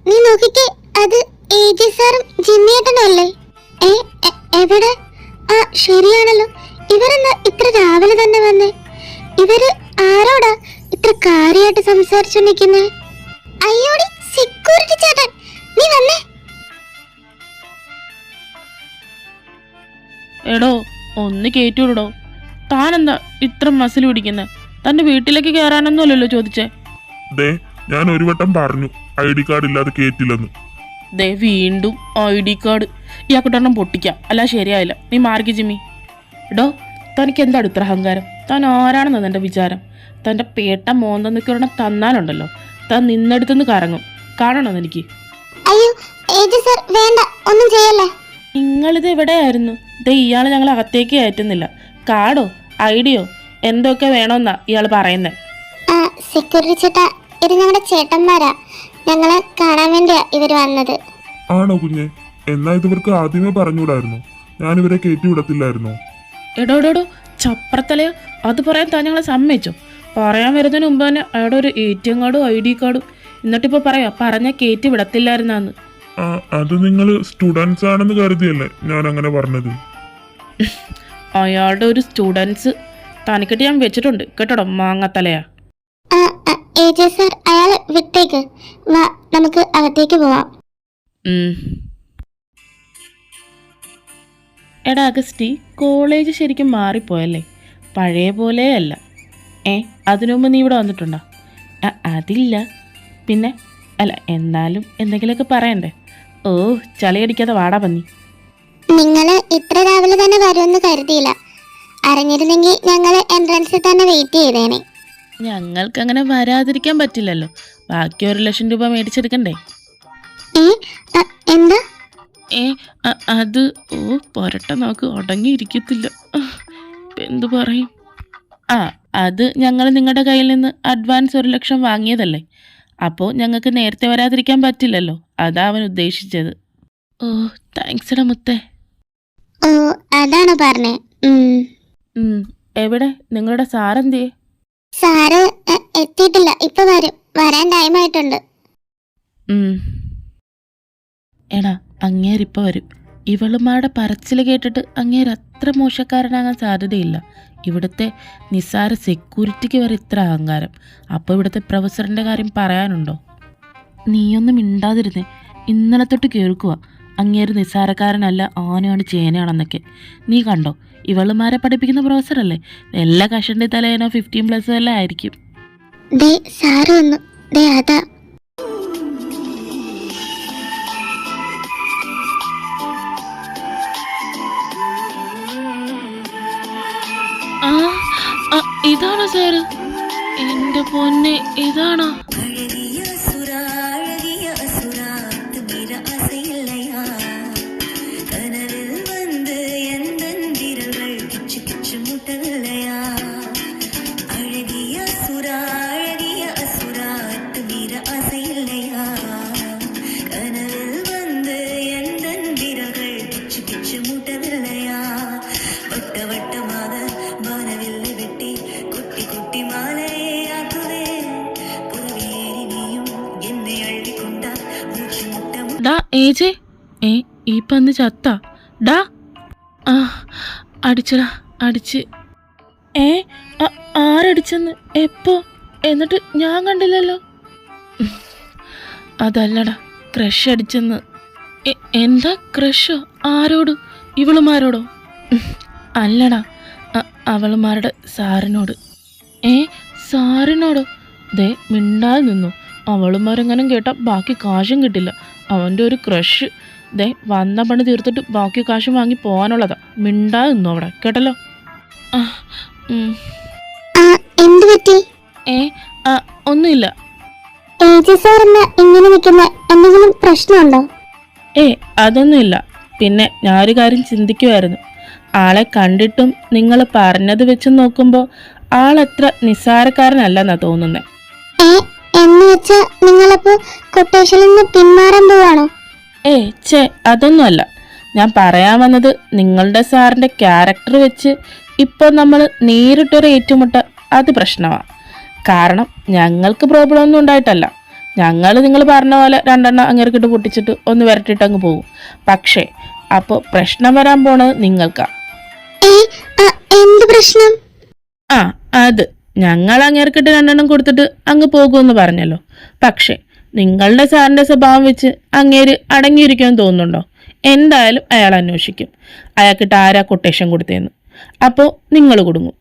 നീ നോക്കിക്കേ, അത് AJ സാറും ജിമ്മിയേട്ടനും അല്ലേ? എവിടെ? ശരിയാണല്ലോ. ഇവരെന്താ ഇത്ര രാവിലെ തന്നെ വന്നേ? ഇവര് ആരോടാ ഇത്ര കാര്യമായിട്ട് സംസാരിച്ചോണ്ടിരിക്കുന്നേ? അയ്യോടി സെക്യൂരിറ്റി ചേട്ടൻ, നീ വന്നേ. എടോ, ഒന്ന് കയറ്റിവിടോ. താനെന്താ ഇത്ര മസിൽ പിടിക്കുന്നത്? തൻ്റെ വീട്ടിലേക്ക് കയറാനൊന്നുമല്ലല്ലോ ചോദിച്ചേ. ഞാൻ ഒരു വട്ടം പറഞ്ഞു ID കാർഡ് ഇല്ലാതെ കയറ്റില്ലെന്ന്. വീണ്ടും ID കാർഡ്. ഇയാൾക്കിട്ടെണ്ണം പൊട്ടിക്കാം, അല്ല ശരിയായില്ല. നീ മാർഗി ജിമ്മി. എടോ, തനിക്ക് എന്താണ് ഇത്ര അഹങ്കാരം? താൻ ആരാണെന്നാണ് എൻ്റെ വിചാരം? തൻ്റെ പേട്ട മോന്തെന്നൊക്കെ ഒരെണ്ണം തന്നാലുണ്ടല്ലോ, താൻ നിന്നെടുത്തുനിന്ന് കറങ്ങും. കാണണോ എനിക്ക്? അയ്യോ AJ സാർ, വേണ്ട, ഒന്നും ചെയ്യല്ലേ. നിങ്ങളിത് എവിടെയായിരുന്നു? ഇയാൾ ഞങ്ങൾ അകത്തേക്ക് കയറ്റുന്നില്ല. കാർഡോ ID യോ എന്തൊക്കെ വേണമെന്നാ ഇയാൾ പറയുന്നത്? സെക്യൂരിറ്റി ചേട്ടാ, ഇത് ഞങ്ങളുടെ ചേട്ടന്മാരാ. ഞങ്ങളെ കാണാൻ വേണ്ടിയാ ഇവര് വന്നത്. ആണോ കുഞ്ഞെ? എന്നാ ഇവർക്ക് ആദ്യമേ പറഞ്ഞുകൂടായിരുന്നു? ഞാൻ ഇവരെ കയറ്റി വിടത്തില്ലായിരുന്നോ? എടോടോടോ ചപ്രത്തലയോ, അത് പറയാൻ താൻ ഞങ്ങളെ സമ്മതിച്ചോ? പറയാൻ വരുന്നതിന് മുമ്പ് തന്നെ അയാളുടെ ഒരു ATM കാർഡും ID കാർഡും, എന്നിട്ടിപ്പോൾ പറയാ പറഞ്ഞ കയറ്റി വിടത്തില്ലായിരുന്നാന്ന്. അത് നിങ്ങൾ സ്റ്റുഡൻസ് ആണെന്ന് കരുതിയല്ലേ ഞാൻ അങ്ങനെ പറഞ്ഞത്? അയാളുടെ ഒരു സ്റ്റുഡൻസ് തനിക്കിട്ട് ഞാൻ വെച്ചിട്ടുണ്ട് കേട്ടോടോ മാങ്ങത്തലയാ. ആ, AJ സാർ അയാളെ വിട്ടേക്ക്. വാ, നമുക്ക് അകത്തേക്ക് പോവാം. എടാ അഗസ്റ്റി, കോളേജ് ശരിക്കും മാറിപ്പോയല്ലേ, പഴയ പോലെയല്ല. അതിനു മുമ്പ് നീ ഇവിടെ വന്നിട്ടുണ്ടോ? അതില്ല. പിന്നെ അല്ല, എന്നാലും എന്തെങ്കിലുമൊക്കെ പറയണ്ടേ? ഓ, ചളിയടിക്കാതെ വാടാ പന്നി. നിങ്ങള് ഇത്ര രാവിലെ തന്നെ വരുമെന്ന് കരുതിയില്ല. അറിഞ്ഞിരുന്നെങ്കിൽ ഞങ്ങള് എൻട്രൻസിൽ തന്നെ വെയിറ്റ് ചെയ്തേനെ. ഞങ്ങൾക്ക് അങ്ങനെ വരാതിരിക്കാൻ പറ്റില്ലല്ലോ, ബാക്കി 1,00,000 രൂപ മേടിച്ചെടുക്കണ്ടേ? എന്താ? അത് പൊരട്ട നോക്ക് ഉടങ്ങിയിരിക്കത്തില്ല. എന്തു പറയും? അത് ഞങ്ങൾ നിങ്ങളുടെ കയ്യിൽ നിന്ന് അഡ്വാൻസ് 1,00,000 വാങ്ങിയതല്ലേ, അപ്പോൾ ഞങ്ങൾക്ക് നേരത്തെ വരാതിരിക്കാൻ പറ്റില്ലല്ലോ, അതാ അവൻ ഉദ്ദേശിച്ചത്. ഓ, താങ്ക്സ് എടാ മുത്തേ. ഓ, അതാണോ പറഞ്ഞേ? എവിടെ നിങ്ങളുടെ സാറെന്തിയേ? സാറ് എത്തിയിട്ടില്ല, ഇപ്പൊ വരും. വരാൻ ടൈം ആയിട്ടുണ്ട്. എടാ, അങ്ങേരിപ്പ വരും. ഇവളുമാരുടെ പറച്ചിൽ കേട്ടിട്ട് അങ്ങേര് അത്ര മോശക്കാരനാകാൻ സാധ്യതയില്ല. ഇവിടുത്തെ നിസ്സാര സെക്യൂരിറ്റിക്ക് വരെ ഇത്ര അഹങ്കാരം. അപ്പോൾ ഇവിടുത്തെ പ്രൊഫസറിൻ്റെ കാര്യം പറയാനുണ്ടോ? നീയൊന്നും മിണ്ടാതിരുന്നേ. ഇന്നലെ തൊട്ട് കേൾക്കുക അങ്ങേര് നിസ്സാരക്കാരനല്ല, ആനയാണ് ചേനയാണെന്നൊക്കെ. നീ കണ്ടോ, ഇവളുമാരെ പഠിപ്പിക്കുന്ന പ്രൊഫസറല്ലേ, എല്ലാ കഷണ്ടി തലേനോ 15+ എല്ലാം ആയിരിക്കും. സാറ് വന്നു. അതാ ഇതാണോ സാറ്? എന്റെ പൊന്നെ, ഇതാണോ? ഡാ ഏജേ, ഈ പന്ത് ചത്ത. ഡാ, അടിച്ചടാ, അടിച്ച്. ആരടിച്ചെന്ന്? എപ്പോ? എന്നിട്ട് ഞാൻ കണ്ടില്ലല്ലോ. അതല്ലടാ, ക്രഷ് അടിച്ചെന്ന്. എന്താ ക്രഷോ? ആരോട്? ഇവളുമാരോടോ? അല്ലടാ, അവളുമാരുടെ സാറിനോട്. സാറിനോടോ? ദേ മിണ്ടാതെ നിന്നു. അവളുമാരെങ്ങാനും കേട്ടാൽ ബാക്കി കാശും കിട്ടില്ല. അവൻ്റെ ഒരു ക്രഷ്. ദേ വന്ന പണി തീർത്തിട്ട് ബാക്കി കാശും വാങ്ങി പോകാനുള്ളതാ. മിണ്ടാതെ നിന്നു അവിടെ, കേട്ടല്ലോ. എന്ത് പറ്റി? ഒന്നുമില്ല. എന്തെങ്കിലും പ്രശ്നമുണ്ടോ? അതൊന്നുമില്ല. പിന്നെ ഞാനൊരു കാര്യം ചിന്തിക്കുമായിരുന്നു. ആളെ കണ്ടിട്ടും നിങ്ങൾ പറഞ്ഞത് വെച്ച് നോക്കുമ്പോൾ ആളത്ര നിസ്സാരക്കാരനല്ലെന്നാ തോന്നുന്നത്. നിങ്ങളപ്പോ കൊട്ടേഷനിൽ നിന്ന് പിന്മാറാൻ പോവാണോ? അതൊന്നുമല്ല. ഞാൻ പറയാൻ വന്നത്, നിങ്ങളുടെ സാറിന്റെ ക്യാരക്ടർ വെച്ച് ഇപ്പൊ നമ്മൾ നേരിട്ടൊരു ഏറ്റുമുട്ട അത് പ്രശ്നമാണ്. കാരണം ഞങ്ങൾക്ക് പ്രോബ്ലം ഒന്നും ഉണ്ടായിട്ടല്ല. ഞങ്ങൾ നിങ്ങൾ പറഞ്ഞ പോലെ 2 എണ്ണം അങ്ങേർക്കിട്ട് പൊട്ടിച്ചിട്ട് ഒന്ന് വരട്ടിട്ട് അങ്ങ് പോകും. പക്ഷേ അപ്പോൾ പ്രശ്നം വരാൻ പോണത് നിങ്ങൾക്കാ. എന്ത് പ്രശ്നം? അത് ഞങ്ങൾ അങ്ങേർക്കിട്ട് 2 എണ്ണം കൊടുത്തിട്ട് അങ്ങ് പോകുമെന്ന് പറഞ്ഞല്ലോ. പക്ഷേ നിങ്ങളുടെ സാറിന്റെ സ്വഭാവം വെച്ച് അങ്ങേര് അടങ്ങിയിരിക്കുമെന്ന് തോന്നുന്നുണ്ടോ? എന്തായാലും അയാൾ അന്വേഷിക്കും അയാൾക്കിട്ട് ആരാ കൊട്ടേഷൻ കൊടുത്തതെന്ന്. അപ്പോൾ നിങ്ങൾ കുടുങ്ങും.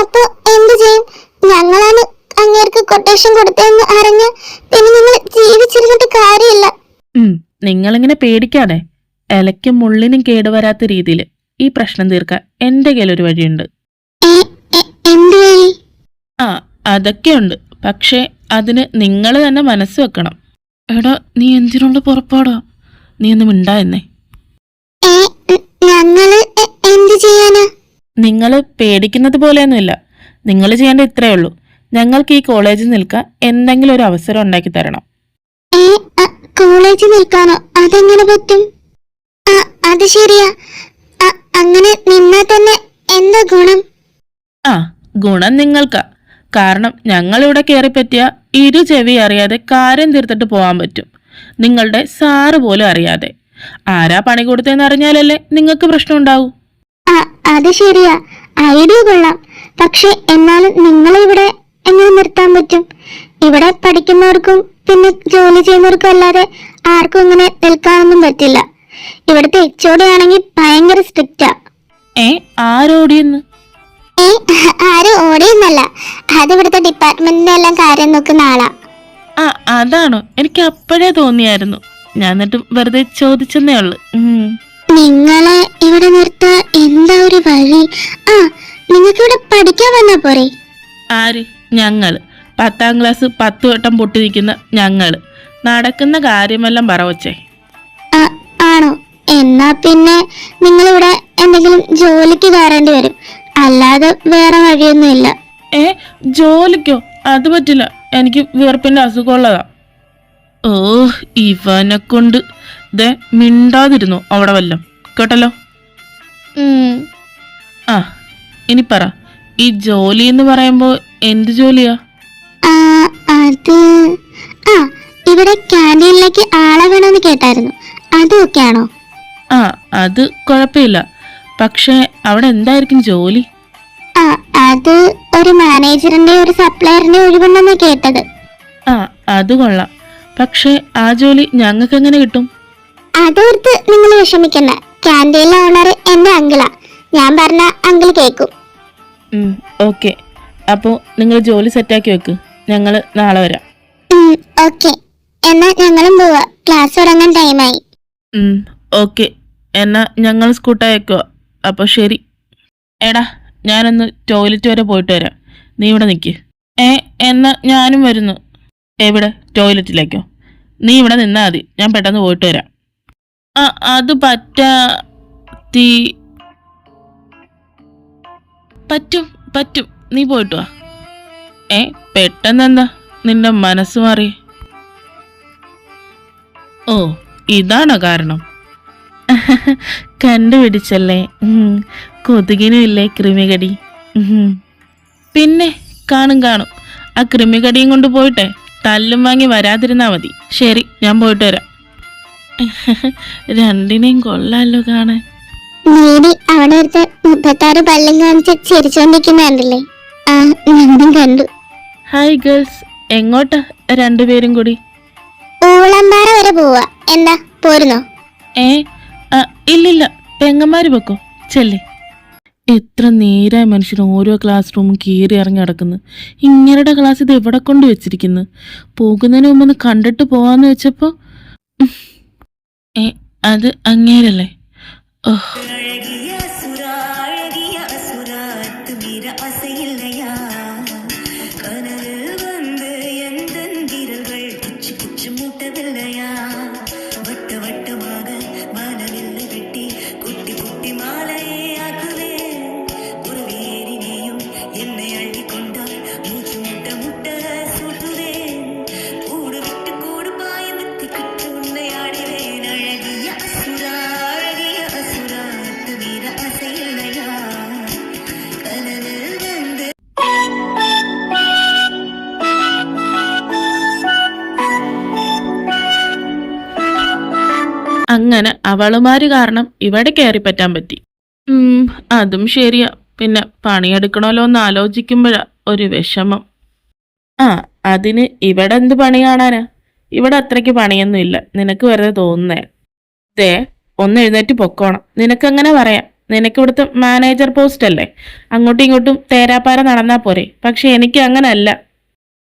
അപ്പൊ എന്ത് ചെയ്യും? ഞങ്ങളാണ് അങ്ങേർക്ക് കൊട്ടേഷൻ കൊടുത്തതെന്ന് അറിഞ്ഞ പിന്നെ നിങ്ങൾ ജീവിച്ചിരുന്നിട്ട് കാര്യമില്ല. നിങ്ങളിങ്ങനെ പേടിക്കാതെ, ഇലയ്ക്കും മുള്ളിനും കേടുവരാത്ത രീതിയിൽ ഈ പ്രശ്നം തീർക്കാൻ എൻ്റെ കയ്യിലൊരു വഴിയുണ്ട്. അതൊക്കെയുണ്ട്. പക്ഷേ അതിന് നിങ്ങൾ തന്നെ മനസ്സ് വെക്കണം. എടാ, നീ എന്തിനുള്ള പുറപ്പാടാ? നീ ഒന്ന് മിണ്ടായെന്നേ. നിങ്ങൾ പേടിക്കുന്നത് പോലെയൊന്നുമില്ല. നിങ്ങൾ ചെയ്യേണ്ട ഇത്രയേ ഉള്ളൂ. ഞങ്ങൾക്ക് ഈ കോളേജിൽ നിൽക്കാൻ എന്തെങ്കിലും ഒരു അവസരം ഉണ്ടാക്കി തരണം. കോളേജിൽ നിൽക്കാനോ? അതെങ്ങനെ പറ്റും? അത് ശരിയാ. അങ്ങനെ നിന്നാ തന്നെ എന്താ ഗുണം? ഗുണം നിങ്ങൾക്കാ. കാരണം ഞങ്ങളിവിടെ കയറിപ്പറ്റിയ 2 ചെവി അറിയാതെ കാര്യം തീർത്തിട്ട് പോകാൻ പറ്റും. നിങ്ങളുടെ സാറ് പോലും അറിയാതെ. ആരാ പണി കൊടുത്തതെന്ന് അറിഞ്ഞാലല്ലേ നിങ്ങൾക്ക് പ്രശ്നം ഉണ്ടാവൂ. അത് ശരിയാ, ഐഡിയ കൊള്ളാം. പക്ഷെ എന്നാലും നിങ്ങളെ ഇവിടെ എങ്ങനെ നിർത്താൻ പറ്റും? ഇവിടെ പഠിക്കുന്നവർക്കും പിന്നെ ജോലി ചെയ്യുന്നവർക്കും അല്ലാതെ ആർക്കും ഇങ്ങനെ നിൽക്കാനൊന്നും പറ്റില്ല. ഇവിടുത്തെ HOD ആണെങ്കിൽ ഭയങ്കര സ്ട്രിക്റ്റാ. ആരോടിയെന്ന്? ആരും ഓടിയെന്നല്ല, അത് ഇവിടുത്തെ ഡിപ്പാർട്ട്മെന്റിന്റെ എല്ലാം കാര്യം നോക്കുന്ന ആളാ. അതാണോ? എനിക്ക് അപ്പോഴേ തോന്നിയായിരുന്നു. ഞാൻ എന്നിട്ട് വെറുതെ ചോദിച്ചെന്നേ ഉള്ളു. നിങ്ങളെ ഇവിടെ നിർത്താൻ എന്താ ഒരു വഴി? നിങ്ങൾക്ക് ഇവിടെ പഠിക്കാൻ വന്നാ പോരെ? ആര്? ഞങ്ങള് 10ാം ക്ലാസ് 10 വട്ടം പൊട്ടിരിക്കുന്ന ഞങ്ങള്. നടക്കുന്ന കാര്യമെല്ലാം പറവച്ചേ. ആണോ? എന്നാ പിന്നെ നിങ്ങളിവിടെ എന്തെങ്കിലും ജോലിക്ക് കയറേണ്ടി വരും, അല്ലാതെ വേറെ വഴിയൊന്നുമില്ല. ജോലിക്കോ? അത് പറ്റില്ല, എനിക്ക് വിയർപ്പിന്റെ അസുഖമുള്ളതാ. ഓ, ഇവനെ കൊണ്ട് മിണ്ടാതിരുന്നു അവിടെ വല്ലം കേട്ടല്ലോ. ഇനി പറ, ഈ ജോലി എന്ന് പറയുമ്പോ എന്ത് ജോലിയാ? അത് ഇവിടെ ക്യാൻറ്റീനിലേക്ക് ആളെ വേണമെന്ന് കേട്ടായിരുന്നു, അതൊക്കെയാണോ? അത് കുഴപ്പമില്ല. പക്ഷെ അവിടെ എന്തായിരിക്കും ജോലി? അത് ഒരു മാനേജറിന്റെ ഒരു സപ്ലയറിന്റെ ഒഴിവുണ്ടെന്ന് കേട്ടത്. അത് കൊള്ളാം. പക്ഷെ ആ ജോലി ഞങ്ങൾക്ക് എങ്ങനെ കിട്ടും? അതോർത്ത് നിങ്ങൾ വിഷമിക്കണ്ട, ക്യാൻറ്റീനിലെ ഓണർ എന്റെ അങ്കിളാ, ഞാൻ പറഞ്ഞ അങ്കിൾ കേക്കും. ഓക്കെ, അപ്പോൾ നിങ്ങൾ ജോലി സെറ്റാക്കി വെക്ക്, ഞങ്ങള് നാളെ വരാം. ഓക്കെ, എന്നാ ഞങ്ങളും പോവാ, ക്ലാസ് തുടങ്ങാൻ ടൈമായി. ഓക്കെ, എന്നാ ഞങ്ങൾ സ്കൂട്ടായേക്കോ. അപ്പൊ ശരി. എടാ, ഞാനൊന്ന് ടോയ്ലറ്റ് വരെ പോയിട്ട് വരാം, നീ ഇവിടെ നിൽക്ക്. എന്നാ ഞാനും വരുന്നു. എവിടെ? ടോയ്ലറ്റിലേക്കോ? നീ ഇവിടെ നിന്നാ മതി, ഞാൻ പെട്ടെന്ന് പോയിട്ട് വരാം. അത് പറ്റും, നീ പോയിട്ട് വാ. പെട്ടെന്ന് എന്താ നിന്റെ മനസ്സ് മാറി? ഓ, ഇതാണോ കാരണം? കണ്ടുപിടിച്ചല്ലേ, കൊതുകിനും ഇല്ലേ കൃമികടി? പിന്നെ കാണും. ആ കൃമികടിയും കൊണ്ട് പോയിട്ടെ തല്ലും വാങ്ങി വരാതിരുന്നാ മതി. ശരി, ഞാൻ പോയിട്ട് വരാം. രണ്ടിനെയും കൊള്ളാലോ കാണാൻ. അവിടെ 36 പല്ലും കാണിച്ച് ചിരിച്ചോണ്ടിരിക്കുന്നുണ്ടല്ലേ? കണ്ടു. ഹായ് ഗേൾസ്, എങ്ങോട്ടാ രണ്ടുപേരും കൂടി? ഊളമ്പാറ വരെ പോവാ, എന്താ പോരുന്നോ? ഇല്ലില്ല, പെങ്ങന്മാര് വെക്കോ, ചെല്ലേ. എത്ര നേരായ മനുഷ്യൻ ഓരോ ക്ലാസ് റൂമും കീറി ഇറങ്ങി നടക്കുന്നു. ഇങ്ങനെയുടെ ക്ലാസ് ഇത് എവിടെ കൊണ്ട് വെച്ചിരിക്കുന്നു? പോകുന്നതിന് മുമ്പ് ഒന്ന് കണ്ടിട്ട് പോവാന്ന് വെച്ചപ്പോ അത് അങ്ങേരല്ലേ? അങ്ങനെ അവളുമാര് കാരണം ഇവിടെ കയറി പറ്റാൻ പറ്റി. അതും ശരിയാ. പിന്നെ പണിയെടുക്കണമല്ലോ എന്ന് ആലോചിക്കുമ്പോഴാ ഒരു വിഷമം. അതിന് ഇവിടെ എന്ത് പണി കാണാനാ? ഇവിടെ അത്രയ്ക്ക് പണിയൊന്നും ഇല്ല, നിനക്ക് വെറുതെ തോന്നുന്നേ. ഒന്ന് എഴുന്നേറ്റ് പൊക്കോണം. നിനക്കങ്ങനെ പറയാം, നിനക്ക് ഇവിടുത്തെ മാനേജർ പോസ്റ്റ് അല്ലേ, അങ്ങോട്ടും ഇങ്ങോട്ടും തേരാപ്പാര നടന്നാ പോരെ. പക്ഷെ എനിക്ക് അങ്ങനെ അല്ല.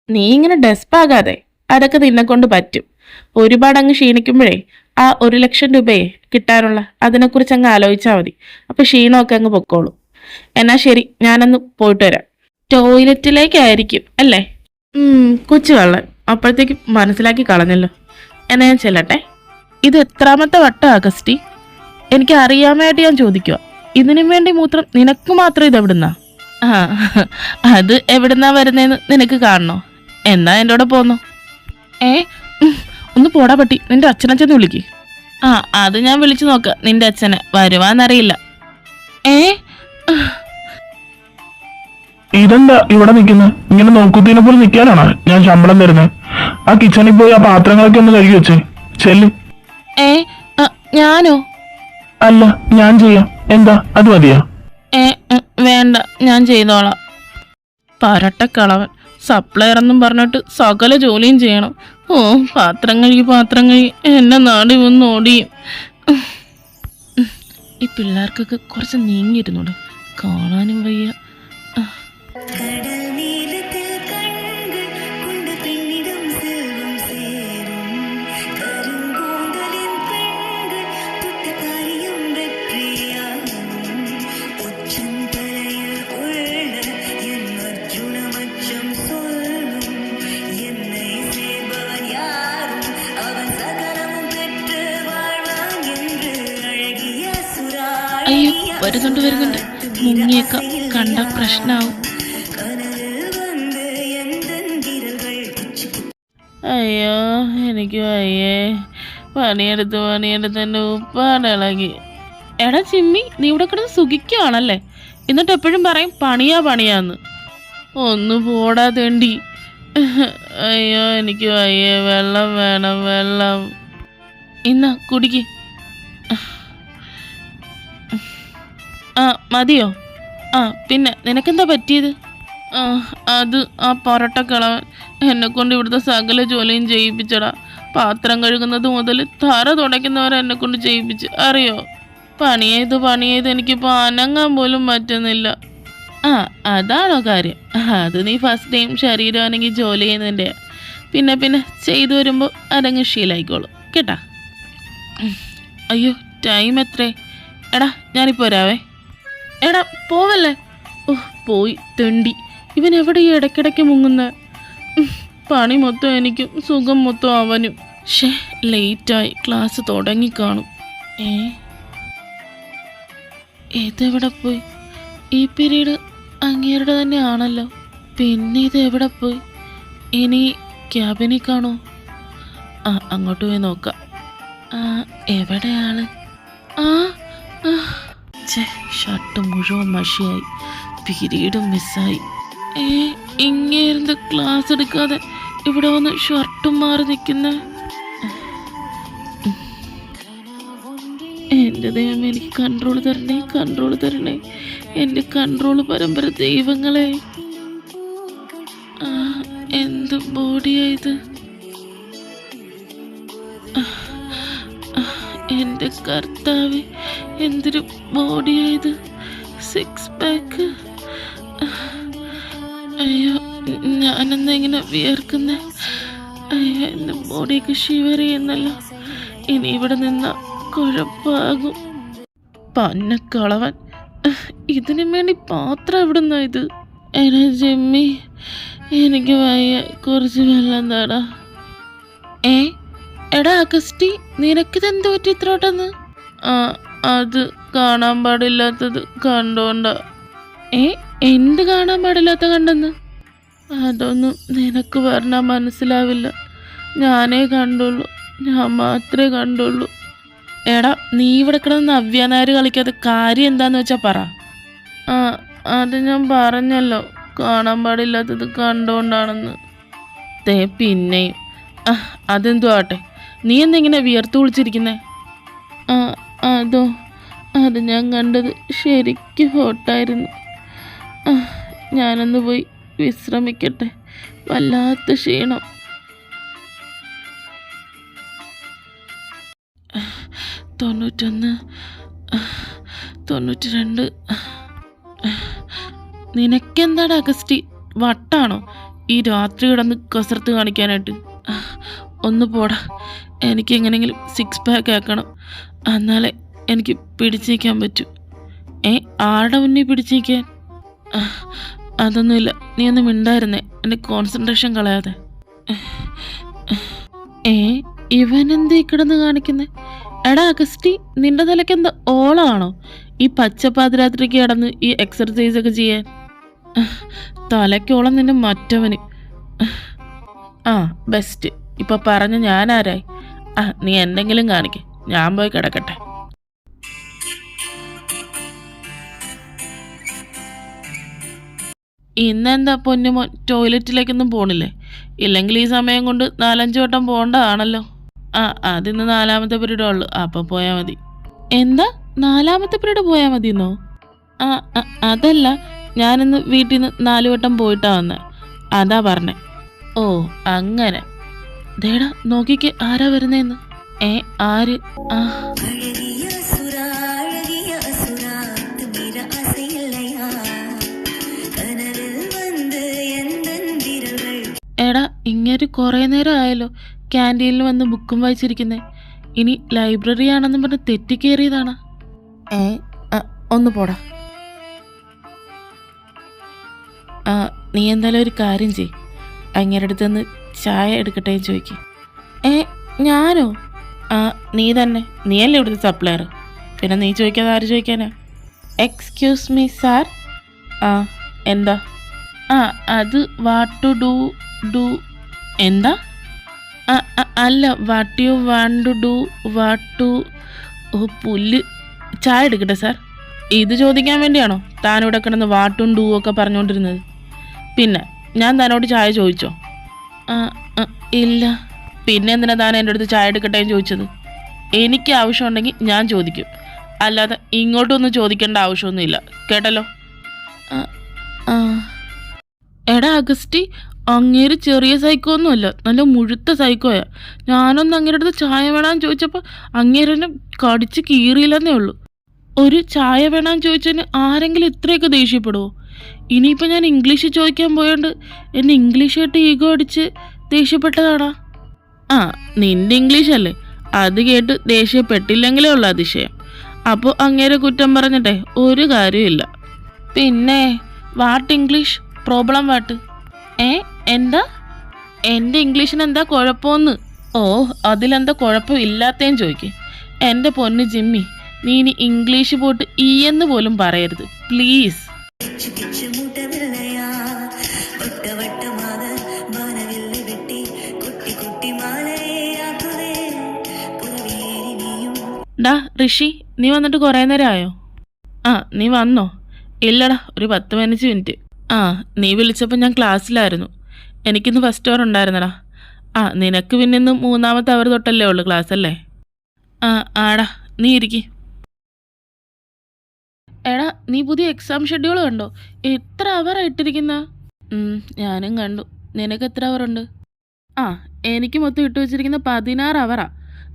നീ ഇങ്ങനെ ഡെസ്പാകാതെ, അതൊക്കെ നിന്നെ കൊണ്ട് പറ്റും. ഒരുപാട് അങ്ങ് ക്ഷീണിക്കുമ്പോഴേ ആ 1 ലക്ഷം രൂപയെ കിട്ടാനുള്ള അതിനെക്കുറിച്ച് അങ്ങ് ആലോചിച്ചാൽ മതി. അപ്പൊ ക്ഷീണമൊക്കെ അങ്ങ് പൊക്കോളൂ. എന്നാ ശരി, ഞാനൊന്ന് പോയിട്ട് വരാം. ടോയ്ലറ്റിലേക്കായിരിക്കും അല്ലേ? കൊച്ചു കള്ളൻ അപ്പോഴത്തേക്ക് മനസ്സിലാക്കി കളഞ്ഞല്ലോ. എന്നാ ഞാൻ ചെല്ലട്ടെ. ഇത് എത്രാമത്തെ വട്ടം അഗസ്റ്റി? എനിക്ക് അറിയാമായിട്ട് ഞാൻ ചോദിക്കുക. ഇതിനും വേണ്ടി മൂത്രം നിനക്ക് മാത്രം ഇത് എവിടുന്നാ? അത് എവിടുന്നാ വരുന്നതെന്ന് നിനക്ക് കാണണോ? എന്നാ എൻ്റെ കൂടെ പോന്നു. ഒന്ന് പോടാ പട്ടി, നിന്റെ അച്ഛനച്ഛന്ന് വിളിക്ക്. അത് ഞാൻ വിളിച്ചു നോക്കാം. നിന്റെ അച്ഛനെ വരുവാന്നറിയില്ല. ഇതെന്താ ഇവിടെ നിൽക്കുന്നത്? ഇങ്ങനെ നോക്കുത്തിനെ പോലെ നിൽക്കാനാണ് ഞാൻ ശമ്പളം തരുന്നത്? ആ കിച്ചണിൽ പോയി ആ പാത്രങ്ങളൊക്കെ ഒന്ന് കഴുകി വെച്ചേ, ചെല്ല്. ഞാനോ? അല്ല, ഞാൻ ചെയ്യാം. എന്താ, അത് മതിയാ? വേണ്ട, ഞാൻ ചെയ്തോളാം. പരട്ടക്കളവൻ സപ്ലയർ എന്നും പറഞ്ഞിട്ട് സകല ജോലിയും ചെയ്യണം. ഓ, പാത്രം കഴുകി എന്നെ നാടി വന്ന് ഓടിയും. ഈ പിള്ളേർക്കൊക്കെ കുറച്ച് നീങ്ങിയിരുന്നോളൂ, കാണാനും വയ്യ. അയ്യോ, വരുന്നുണ്ട്. മുങ്ങിയേക്ക കണ്ട പ്രശ്നാവും. അയ്യോ, എനിക്ക് വയ്യേ. പണിയെടുത്ത് എൻ്റെ ഉപ്പാടിളകി. എടാ ചിമ്മി, നീ ഇവിടെ കിടന്ന് സുഖിക്കുകയാണല്ലേ? എന്നിട്ട് എപ്പോഴും പറയും പണിയാന്ന്. ഒന്ന് പോടാ തേണ്ടി. അയ്യോ, എനിക്ക് വയ്യേ. വെള്ളം വേണം, വെള്ളം. ഇന്നാ കുടിക്ക്. മതിയോ? പിന്നെ നിനക്കെന്താ പറ്റിയത്? അത് ആ പൊറട്ടക്കളവൻ എന്നെ കൊണ്ട് ഇവിടുത്തെ സകല ജോലിയും ചെയ്യിപ്പിച്ചടാ. പാത്രം കഴുകുന്നത് മുതൽ തറ തുടയ്ക്കുന്നവരെ എന്നെ കൊണ്ട് ചെയ്യിപ്പിച്ച്. അറിയോ, പണി ചെയ്ത് എനിക്കിപ്പോൾ അനങ്ങാൻ പോലും പറ്റുന്നില്ല. അതാണോ കാര്യം? അത് നീ ഫസ്റ്റ് ടൈം ശരീരമാണെങ്കിൽ ജോലി ചെയ്യുന്നതിൻ്റെ. പിന്നെ ചെയ്തു വരുമ്പോൾ അരങ്ങ് ശീലായിക്കോളും കേട്ടാ. അയ്യോ, ടൈം എത്രേ? എടാ, ഞാനിപ്പോൾ വരാവേ. എടാ, പോവല്ലേ. പോയി തെണ്ടി. ഇവൻ എവിടെ ഈ ഇടയ്ക്കിടയ്ക്ക് മുങ്ങുന്ന? പണി മൊത്തം എനിക്കും, സുഖം മൊത്തം അവനും. ലേറ്റായി, ക്ലാസ് തുടങ്ങിക്കാണും. ഇതെവിടെ പോയി? ഈ പീരീഡ് അങ്ങേരുടെ തന്നെ ആണല്ലോ. പിന്നെ ഇത് എവിടെ പോയി? ഇനി ക്യാബിനിൽ കാണോ? അങ്ങോട്ട് പോയി നോക്കാം. എവിടെയാണ്? ഷർട്ട് മുഴുവൻ മഷിയായി, പീരീഡും മിസ്സായി. ഇങ്ങേരുന്ന് ക്ലാസ് എടുക്കാതെ ഇവിടെ വന്ന് ഷർട്ടും മാറി നിൽക്കുന്ന. എൻ്റെ ദൈവം, എനിക്ക് കൺട്രോൾ തരണേ. എൻ്റെ കൺട്രോൾ പരമ്പര ദൈവങ്ങളെ. എന്ത് ബോഡിയായത്? എൻ്റെ കർത്താവ്, എന്തൊരു ബോഡിയായത്! 6 പാക്ക്. അയ്യോ, ഞാനെന്താ ഇങ്ങനെ വിയർക്കുന്നേ? അയ്യോ, എൻ്റെ ബോഡിയൊക്കെ ഷിവർ ചെയ്യുന്നല്ലോ. ഇനി ഇവിടെ നിന്ന കുഴപ്പമാകും. പന്നക്കളവൻ, ഇതിനു വേണ്ടി പാത്രം എവിടുന്നാ ഇത്? എടാ ജമ്മി, എനിക്ക് വയ്യ, കുറച്ച് വെള്ളം താടാ. എടാ അഗസ്റ്റി, നിനക്കിതെന്ത് പറ്റി ഇത്രോട്ടെന്ന്? അത് കാണാൻ പാടില്ലാത്തത് കണ്ടോണ്ട. എന്ത് കാണാൻ പാടില്ലാത്ത കണ്ടെന്ന്? അതൊന്നും നിനക്ക് പറഞ്ഞാൽ മനസ്സിലാവില്ല. ഞാനേ കണ്ടുള്ളൂ, ഞാൻ മാത്രമേ കണ്ടുള്ളൂ. എടാ, നീ ഇവിടെ കിടന്ന് നവ്യാനാര് കളിക്കാതെ കാര്യം എന്താന്ന് വെച്ചാ പറ. അത് ഞാൻ പറഞ്ഞല്ലോ, കാണാൻ പാടില്ലാത്തത് കണ്ടോണ്ടാണെന്ന്. പിന്നെയും അതെന്തോ ആട്ടെ, നീ എന്തെങ്ങനെ വിയർത്ത് വിളിച്ചിരിക്കുന്നേ? അത് ഞാൻ കണ്ടത് ശരിക്കും ഹോട്ടായിരുന്നു. ഞാനൊന്ന് പോയി വിശ്രമിക്കട്ടെ, വല്ലാത്ത ക്ഷീണം. 91, 92. നിനക്കെന്താടാ അഗസ്റ്റി, വട്ടാണോ ഈ രാത്രി കിടന്ന് കസർത്ത് കാണിക്കാനായിട്ട്? ഒന്ന് പോടാ, എനിക്ക് എങ്ങനെയെങ്കിലും 6 പാക്ക് ആക്കണം, എന്നാലേ എനിക്ക് പിടിച്ചേക്കാൻ പറ്റൂ. ആരുടെ മുന്നിൽ പിടിച്ചേക്കാൻ? അതൊന്നുമില്ല, നീ ഒന്ന് മിണ്ടായിരുന്നേ, എൻ്റെ കോൺസെൻട്രേഷൻ കളയാതെ. ഇവനെന്തേ കിടന്ന് കാണിക്കുന്നേ? എടാ അഗസ്റ്റി, നിന്റെ തലയ്ക്ക് എന്താ ഓളാണോ ഈ പച്ചപ്പാതിരാത്രിക്ക് കിടന്ന് ഈ എക്സർസൈസ് ഒക്കെ ചെയ്യാൻ? തലയ്ക്കോളം നിന്നെ മറ്റവന്. ബെസ്റ്റ്. ഇപ്പൊ പറഞ്ഞ ഞാനാരായി? നീ എന്തെങ്കിലും കാണിക്കേ, ഞാൻ പോയി കിടക്കട്ടെ. ഇന്നെന്താ പൊന്നുമോൻ ടോയ്ലറ്റിലേക്കൊന്നും പോണില്ലേ? ഇല്ലെങ്കിൽ ഈ സമയം കൊണ്ട് 4-5 വട്ടം പോകേണ്ടതാണല്ലോ. അതിന്ന് 4ാമത്തെ പീരീഡേ ഉള്ളു, അപ്പം പോയാൽ മതി. എന്താ 4ാമത്തെ പീരീഡ് പോയാൽ മതിയെന്നോ? ആ അതല്ല, ഞാനിന്ന് വീട്ടിൽ നിന്ന് 4 വട്ടം പോയിട്ടാ വന്നെ, അതാ പറഞ്ഞേ. ഓ അങ്ങനെ. ദേടാ നോക്കിക്ക് ആരാ വരുന്നേന്ന്. ആര്? ആ എടാ ഇങ്ങനെ കുറേ നേരം ആയല്ലോ ക്യാൻറ്റീനിൽ വന്ന് ബുക്കും വായിച്ചിരിക്കുന്നേ. ഇനി ലൈബ്രറി ആണെന്നും പറഞ്ഞ് തെറ്റിക്കേറിയതാണ്. ഒന്ന് പോടാ. നീ എന്തായാലും ഒരു കാര്യം ചെയ്, അങ്ങേരുടെ അടുത്ത് നിന്ന് ചായ എടുക്കട്ടെ ചോദിക്കും. ഞാനോ? നീ തന്നെ, നീയല്ലേ ഇവിടുത്തെ സപ്ലയർ, പിന്നെ നീ ചോദിക്കാതെ ആര് ചോദിക്കാനാ? Excuse me sir. എന്താ? അത് വാട്ട് ടു ഡു എന്താ? അല്ല, what you want to do, what to. ഓ പുല്ല്. ചായ എടുക്കട്ടെ സാർ? ഇത് ചോദിക്കാൻ വേണ്ടിയാണോ താനിവിടെ കിടന്ന് വാട്ടും ഡൂ ഒക്കെ പറഞ്ഞുകൊണ്ടിരുന്നത്? പിന്നെ ഞാൻ താനോട് ചായ ചോദിച്ചോ? ഇല്ല. പിന്നെ എന്തിനാ താൻ എൻ്റെ അടുത്ത് ചായ എടുക്കട്ടെ എന്ന് ചോദിച്ചത്? എനിക്ക് ആവശ്യമുണ്ടെങ്കിൽ ഞാൻ ചോദിക്കും, അല്ലാതെ ഇങ്ങോട്ടൊന്നും ചോദിക്കേണ്ട ആവശ്യമൊന്നുമില്ല, കേട്ടല്ലോ? എടാ അഗസ്റ്റി, അങ്ങേര് ചെറിയ സൈക്കോ ഒന്നുമല്ല, നല്ല മുഴുത്ത സൈക്കോയാ. ഞാനൊന്ന് അങ്ങേരുടെ അടുത്ത് ചായ വേണമെന്ന് ചോദിച്ചപ്പോൾ അങ്ങേരെന്നെ കടിച്ച് കീറിയില്ലെന്നേ ഉള്ളൂ. ഒരു ചായ വേണമെന്ന് ചോദിച്ചതിന് ആരെങ്കിലും ഇത്രയൊക്കെ ദേഷ്യപ്പെടുമോ? ഇനിയിപ്പോൾ ഞാൻ ഇംഗ്ലീഷ് ചോദിക്കാൻ പോയോണ്ട് എന്നെ ഇംഗ്ലീഷ് കേട്ട് ഈഗോ അടിച്ച് ദേഷ്യപ്പെട്ടതാണാ? നിന്റെ ഇംഗ്ലീഷ് അല്ലേ, അത് കേട്ട് ദേഷ്യപ്പെട്ടില്ലെങ്കിലേ ഉള്ളൂ അതിശയം. അപ്പോൾ അങ്ങേരെ കുറ്റം പറഞ്ഞിട്ടെ ഒരു കാര്യമില്ല. പിന്നെ വാട്ട് ഇംഗ്ലീഷ് പ്രോബ്ലം വാട്ട്? എന്താ? എൻ്റെ ഇംഗ്ലീഷിന് എന്താ കുഴപ്പമെന്ന്? ഓ അതിലെന്താ കുഴപ്പം ഇല്ലാത്തേന്ന് ചോദിക്കും. എൻ്റെ പൊന്ന് ജിമ്മി, നീ ഇനി ഇംഗ്ലീഷ് പോട്ട് ഈ എന്ന് പോലും പറയരുത് പ്ലീസ്. ഡാ ഋഷി, നീ വന്നിട്ട് കുറേ നേരം ആയോ? നീ വന്നോ? ഇല്ലടാ, ഒരു 10-15 മിനിറ്റ്. നീ വിളിച്ചപ്പോൾ ഞാൻ ക്ലാസ്സിലായിരുന്നു. എനിക്കിന്ന് ഫസ്റ്റ് അവർ ഉണ്ടായിരുന്നടാ. നിനക്ക് പിന്നെ ഇന്ന് 3ാമത്തെ അവർ തൊട്ടല്ലേ ഉള്ളു ക്ലാസ് അല്ലേ? ആടാ, നീ ഇരിക്കി. എടാ നീ പുതിയ എക്സാം ഷെഡ്യൂൾ കണ്ടോ? എത്ര അവറായിട്ടിരിക്കുന്ന? ഞാനും കണ്ടു. നിനക്ക് എത്ര അവറുണ്ട്? എനിക്ക് മൊത്തം ഇട്ട് വെച്ചിരിക്കുന്ന 16 അവറാ.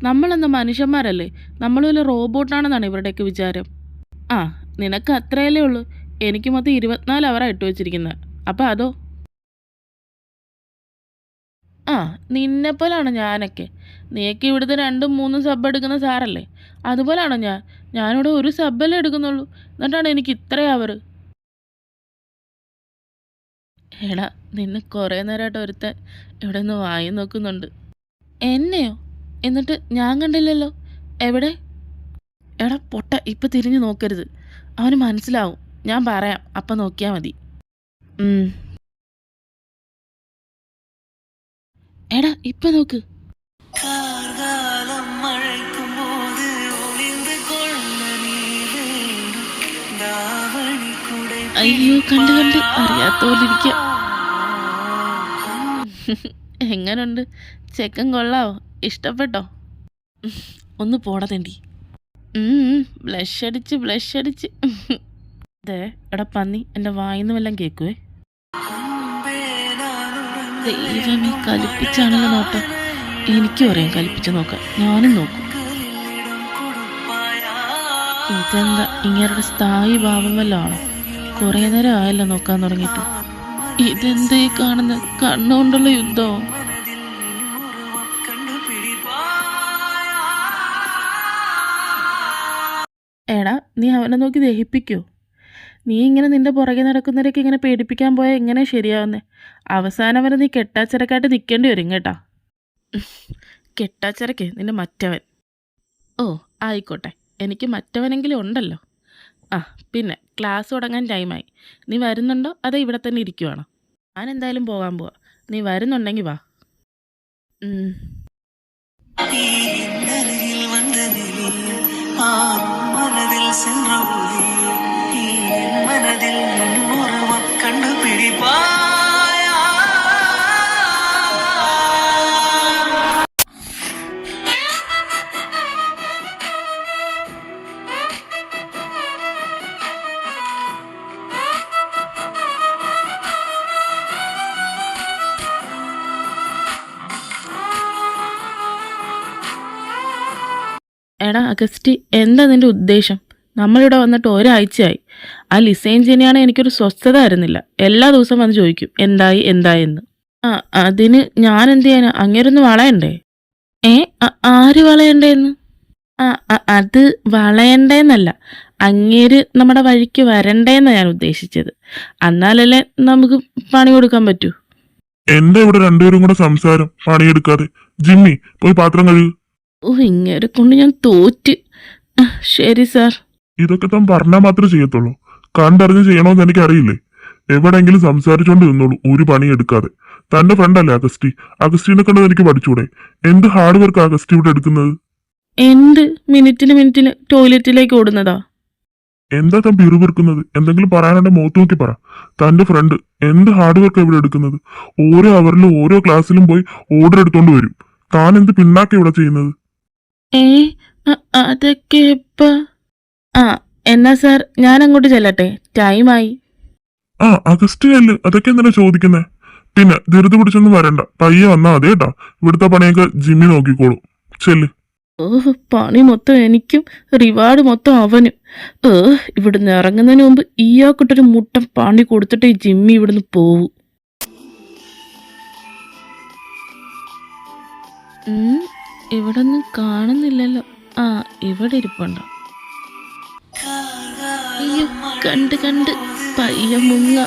നമ്മളെന്താ മനുഷ്യന്മാരല്ലേ? നമ്മൾ വല്ല റോബോട്ടാണെന്നാണ് ഇവരുടെയൊക്കെ വിചാരം. നിനക്ക് അത്രയല്ലേ ഉള്ളൂ. എനിക്ക് മൊത്തം 24 അവറാണ് ഇട്ട് വെച്ചിരിക്കുന്നത്. അപ്പം അതോ? നിന്നെപ്പോലാണോ ഞാനൊക്കെ? നീയൊക്കെ ഇവിടുത്തെ 2-3 സബ് എടുക്കുന്ന സാറല്ലേ, അതുപോലാണോ ഞാൻ? ഞാനിവിടെ ഒരു സബ്ബല്ലേ എടുക്കുന്നുള്ളൂ, എന്നിട്ടാണ് എനിക്ക് ഇത്രയും അവർ. എടാ നിന്നെ കുറേ നേരമായിട്ട് ഒരുത്തൻ ഇവിടെ നിന്ന് വായി നോക്കുന്നുണ്ട്. എന്നെയോ? എന്നിട്ട് ഞാൻ കണ്ടില്ലല്ലോ, എവിടെ? എടാ പൊട്ട, ഇപ്പം തിരിഞ്ഞു നോക്കരുത്, അവന് മനസ്സിലാവും. ഞാൻ പറയാം, അപ്പം നോക്കിയാൽ മതി. എടാ ഇപ്പം നോക്ക്. അയ്യോ കണ്ട് അറിയാത്ത പോലെ ഇരിക്കാം. എങ്ങനുണ്ട് ചെക്കൻ, കൊള്ളാവോ? ഇഷ്ടപ്പെട്ടോ? ഒന്ന് പോടതേണ്ടി. ബ്ലഷ് അടിച്ച്. അതെ എടാ പന്നി, എൻ്റെ വായിന്ന് വല്ലതും കേൾക്കുവേ. ദൈവമേ, കലിപ്പിച്ചാണല്ലോ നോട്ടം. എനിക്കും അറിയാം കലിപ്പിച്ച് നോക്കാൻ, ഞാനും നോക്കും. ഇതെന്താ ഇങ്ങേരുടെ സ്ഥായി ഭാവം വല്ലതും ആണോ? കുറേ നേരം ആയല്ലോ നോക്കാൻ തുടങ്ങിയിട്ട്. ഇതെന്തേ കാണുന്ന കണ്ണുകൊണ്ടുള്ള യുദ്ധമോ? എടാ നീ അവനെ നോക്കി ദഹിപ്പിക്കോ? നീ ഇങ്ങനെ നിന്റെ പുറകെ നടക്കുന്നവരൊക്കെ ഇങ്ങനെ പേടിപ്പിക്കാൻ പോയാൽ എങ്ങനെ ശരിയാവുന്നേ? അവസാനം വരെ നീ കെട്ടാച്ചിറക്കായിട്ട് നിൽക്കേണ്ടി വരും കേട്ടാ. കെട്ടാച്ചിറക്കേ നിന്റെ മറ്റവൻ. ഓ ആയിക്കോട്ടെ, എനിക്ക് മറ്റവനെങ്കിലും ഉണ്ടല്ലോ. പിന്നെ ക്ലാസ് തുടങ്ങാൻ ടൈമായി. നീ വരുന്നുണ്ടോ അതോ ഇവിടെ തന്നെ ഇരിക്കുവാണോ? ഞാൻ എന്തായാലും പോകാൻ പോവാ, നീ വരുന്നുണ്ടെങ്കിൽ വാ. എടാ അഗസ്റ്റി, എന്താ നിന്റെ ഉദ്ദേശം? നമ്മളിവിടെ വന്നിട്ട് ഒരാഴ്ചയായി. ആ ലിസൈൻ ചെയ്യാനാണ് എനിക്കൊരു സ്വസ്ഥത ആയിരുന്നില്ല. എല്ലാ ദിവസവും വന്ന് ചോദിക്കും എന്തായി എന്തായെന്ന്. ആ അതിന് ഞാൻ എന്ത് ചെയ്യാനാ? അങ്ങേരൊന്ന് വളയണ്ടേ? ആര് വളയണ്ടേന്ന്? അത് വളയണ്ടേന്നല്ല, അങ്ങേര് നമ്മുടെ വഴിക്ക് വരണ്ടേന്നാ ഞാൻ ഉദ്ദേശിച്ചത്. എന്നാലല്ലേ നമുക്ക് പണി കൊടുക്കാൻ പറ്റൂ. എന്താ ഇവിടെ രണ്ടുപേരും കൂടെ സംസാരം? പണിയെടുക്കാതെ. ജിമ്മി, പോയി പാത്രം കഴുകു. ഓ, ഇങ്ങേരെ കൊണ്ട് ഞാൻ തോറ്റ്. ശരി സാർ. ഇതൊക്കെ താൻ പറഞ്ഞാൽ മാത്രമേ ചെയ്യത്തുള്ളൂ. കണ്ടറിഞ്ഞ് ചെയ്യണമെന്ന് എനിക്കറിയില്ലേ. എവിടെയെങ്കിലും സംസാരിച്ചോണ്ട് നിന്നോളൂ, ഒരു പണി എടുക്കാതെ. തന്റെ ഫ്രണ്ടല്ലേ അഗസ്റ്റി? അഗസ്റ്റീനെ കണ്ടത് എനിക്ക് പഠിച്ചൂടെ? എന്ത് ഹാർഡ് വർക്ക് അഗസ്റ്റി ഇവിടെ എടുക്കുന്നത്? എന്ത് മിനിറ്റിന് ടോയ്ലറ്റിലേക്ക് ഓടുന്നതാ? എന്താ താൻ പിറുപിറുക്കുന്നത്? എന്തെങ്കിലും പറയാനുണ്ടെ മുഖത്ത് നോക്കി പറ. തന്റെ ഫ്രണ്ട് എന്ത് ഹാർഡ് വർക്ക് ഇവിടെ എടുക്കുന്നത്? ഓരോ അവറിലും ഓരോ ക്ലാസ്സിലും പോയി ഓർഡർ എടുത്തോണ്ട് വരും. താൻ എന്ത് പിന്നാക്ക ഇവിടെ ചെയ്യുന്നത്? അതൊക്കെ ഇപ്പ എന്നാ സാർ ഞാൻ അങ്ങോട്ട് ചെല്ലട്ടെ, ടൈമായി. അഗസ്റ്റി അല്ലേ? അതൊക്കെ എന്തിനാ ചോദിക്കുന്നേ? പിന്നെ ധൃതി പിടിച്ചൊന്നും വരണ്ട, പയ്യെ വന്നാ മതി കേട്ടാ. ഇവിടുത്തെ പണിയൊക്കെ ജിമ്മി നോക്കിക്കോളൂ. ചെല്ല്. പണി മൊത്തം എനിക്കും റിവാർഡ് മൊത്തം അവനും. ഇവിടുന്ന് ഇറങ്ങുന്നതിന് മുമ്പ് ഇയാൾക്കിട്ടൊരു മുട്ടൻ പണി കൊടുത്തിട്ട് ഈ ജിമ്മി ഇവിടുന്ന് പോവും. ഇവിടെ ഒന്നും കാണുന്നില്ലല്ലോ. ഇവിടെ ഇരിപ്പുണ്ടോ? അയ്യോ, കണ്ട് പയ്യ മുങ്ങ.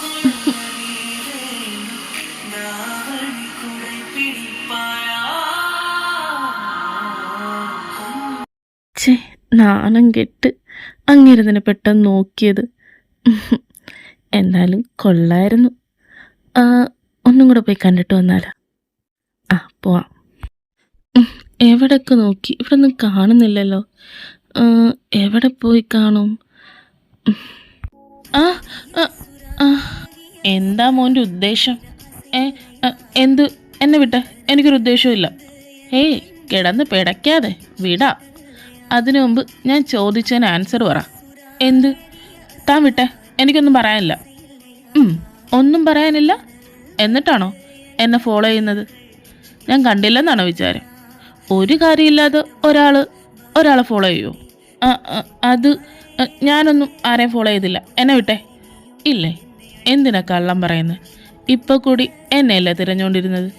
നാണം കെട്ട് അങ്ങേരതിനെ പെട്ടെന്ന് നോക്കിയത്. എന്നാലും കൊള്ളായിരുന്നു. ഒന്നും കൂടെ പോയി കണ്ടിട്ട് വന്നാലോ? പോവാം. എവിടെയൊക്കെ നോക്കി, ഇവിടെ ഒന്നും കാണുന്നില്ലല്ലോ. എവിടെ പോയി കാണും? എന്താ മോൻ്റെ ഉദ്ദേശം? എന്ത്? എന്നെ വിട്ടെ, എനിക്കൊരു ഉദ്ദേശമില്ല. ഹേയ്, കിടന്ന് പിടയ്ക്കാതെ വിടാം. അതിനു മുമ്പ് ഞാൻ ചോദിച്ചതിന് ആൻസർ പറ. എന്ത്? താൻ വിട്ടെ, എനിക്കൊന്നും പറയാനില്ല. ഒന്നും പറയാനില്ല എന്നിട്ടാണോ എന്നെ ഫോളോ ചെയ്യുന്നത്? ഞാൻ കണ്ടില്ലെന്നാണോ വിചാരം? ഒരു കാര്യമില്ലാതെ ഒരാളെ ഫോളോ ചെയ്യുമോ? അത് ഞാനൊന്നും ആരെയും ഫോളോ ചെയ്തില്ല. എന്നെ വിട്ടെ. ഇല്ലേ? എന്തിനാ കള്ളം പറയുന്നത്? ഇപ്പോൾ കൂടി എന്നെയല്ലേ തിരഞ്ഞുകൊണ്ടിരുന്നത്?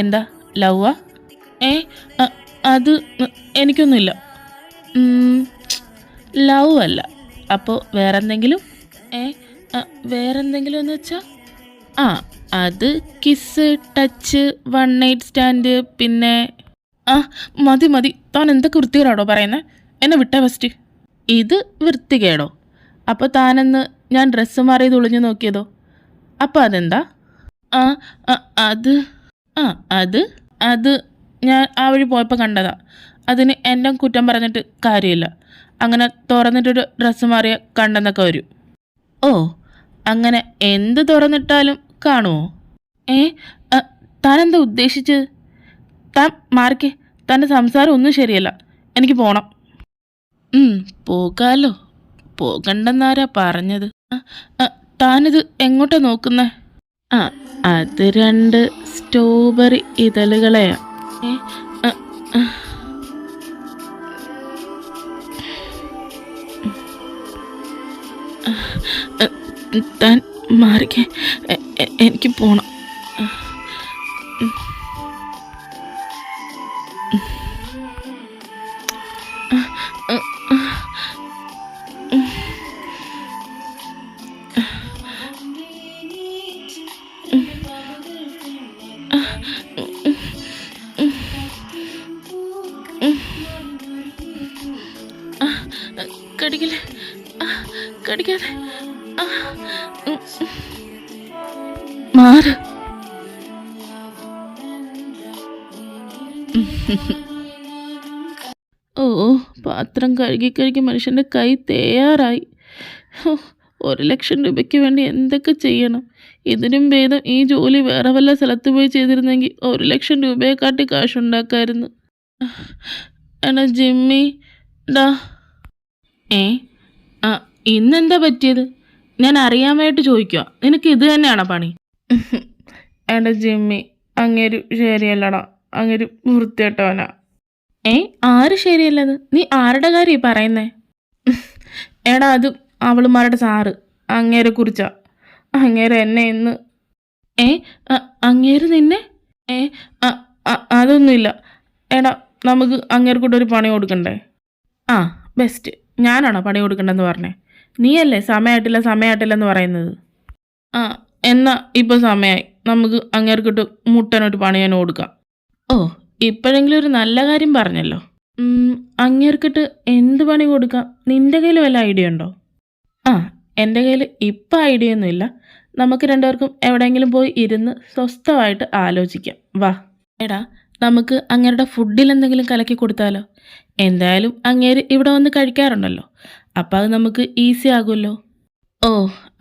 എന്താ ലവ്വാ? അത് എനിക്കൊന്നുമില്ല. ലവ് അല്ല. അപ്പോൾ വേറെന്തെങ്കിലും? വേറെന്തെങ്കിലും എന്ന് വെച്ചാൽ അത് kiss, touch, one night stand, പിന്നെ മതി. താൻ എന്തൊക്കെ വൃത്തികേടാണോ പറയുന്നത്? എന്നെ വിട്ടേ ഫസ്റ്റ്. ഇത് വൃത്തികേടോ? അപ്പോൾ താനെന്ന് ഞാൻ ഡ്രസ്സ് മാറി തുളിഞ്ഞു നോക്കിയതോ? അപ്പോൾ അതെന്താ? അത് ഞാൻ ആ വഴി പോയപ്പോൾ കണ്ടതാ. അതിന് എൻ്റെ കുറ്റം പറഞ്ഞിട്ട് കാര്യമില്ല. അങ്ങനെ തുറന്നിട്ടൊരു ഡ്രസ്സ് മാറിയ കണ്ടെന്നൊക്കെ വരും. അങ്ങനെ എന്ത് തുറന്നിട്ടാലും കാണുമോ? താനെന്താ ഉദ്ദേശിച്ചത്? താൻ മാറിക്കേ. തൻ്റെ സംസാരം ഒന്നും ശരിയല്ല. എനിക്ക് പോണം. പോകാലോ. പോകണ്ടെന്നാരാ പറഞ്ഞത്? താനിത് എങ്ങോട്ടാ നോക്കുന്നേ? അത് 2 സ്ട്രോബെറി ഇതളുകളെയാ. താൻ മാറിക്കേ, എനിക്ക് പോണം. കടിക്കാതെ മാറ്. പാത്രം കഴുകി മനുഷ്യൻ്റെ കൈ തയ്യാറായി. 1,00,000 രൂപയ്ക്ക് വേണ്ടി എന്തൊക്കെ ചെയ്യണം? ഇതിനും ഭേദം ഈ ജോലി വേറെ വല്ല സ്ഥലത്ത് പോയി ചെയ്തിരുന്നെങ്കിൽ 1,00,000 രൂപയെക്കാട്ടി കാശുണ്ടാക്കായിരുന്നു. എടാ ജിമ്മി, ഡാ. ഇന്നെന്താ പറ്റിയത്? ഞാൻ അറിയാമായിട്ട് ചോദിക്കുക. നിനക്ക് ഇത് തന്നെയാണോ പണി? എടാ ജിമ്മി, അങ്ങേരു ശരിയല്ലടാ. അങ്ങേരു വൃത്തികെട്ടവനാ. ആര് ശരിയല്ലത്? നീ ആരുടെ കാര്യം പറയുന്നേ? എടാ അത് അവളുമാരുടെ സാറ് അങ്ങേരെ കുറിച്ചാ. അങ്ങേരെ എന്നെ ഇന്ന് അങ്ങേര് നിന്നെ അതൊന്നുമില്ല. എടാ നമുക്ക് അങ്ങേരെ കൂടെ ഒരു പണി കൊടുക്കണ്ടേ? ആ ബെസ്റ്റ്. ഞാനാണോ പണി കൊടുക്കണ്ടെന്ന് പറഞ്ഞേ? നീയല്ലേ സമയമായിട്ടില്ലെന്ന് പറയുന്നത്? ആ എന്നാ ഇപ്പോൾ സമയമായി. നമുക്ക് അങ്ങേർക്കിട്ട് മുട്ടനൊരു പണി ഞാൻ കൊടുക്കാം. ഓ ഇപ്പോഴെങ്കിലും ഒരു നല്ല കാര്യം പറഞ്ഞല്ലോ. അങ്ങേർക്കിട്ട് എന്ത് പണി കൊടുക്കാം? നിൻ്റെ കയ്യിൽ വല്ല ഐഡിയ ഉണ്ടോ? ആ എൻ്റെ കയ്യിൽ ഇപ്പം ഐഡിയ ഒന്നുമില്ല. നമുക്ക് രണ്ടുപേർക്കും എവിടെയെങ്കിലും പോയി ഇരുന്ന് സ്വസ്ഥമായിട്ട് ആലോചിക്കാം. വാ. എടാ നമുക്ക് അങ്ങേരുടെ ഫുഡിൽ എന്തെങ്കിലും കലക്കി കൊടുത്താലോ? എന്തായാലും അങ്ങേര് ഇവിടെ വന്ന് കഴിക്കാറുണ്ടല്ലോ, അപ്പം അത് നമുക്ക് ഈസി ആകുമല്ലോ. ഓ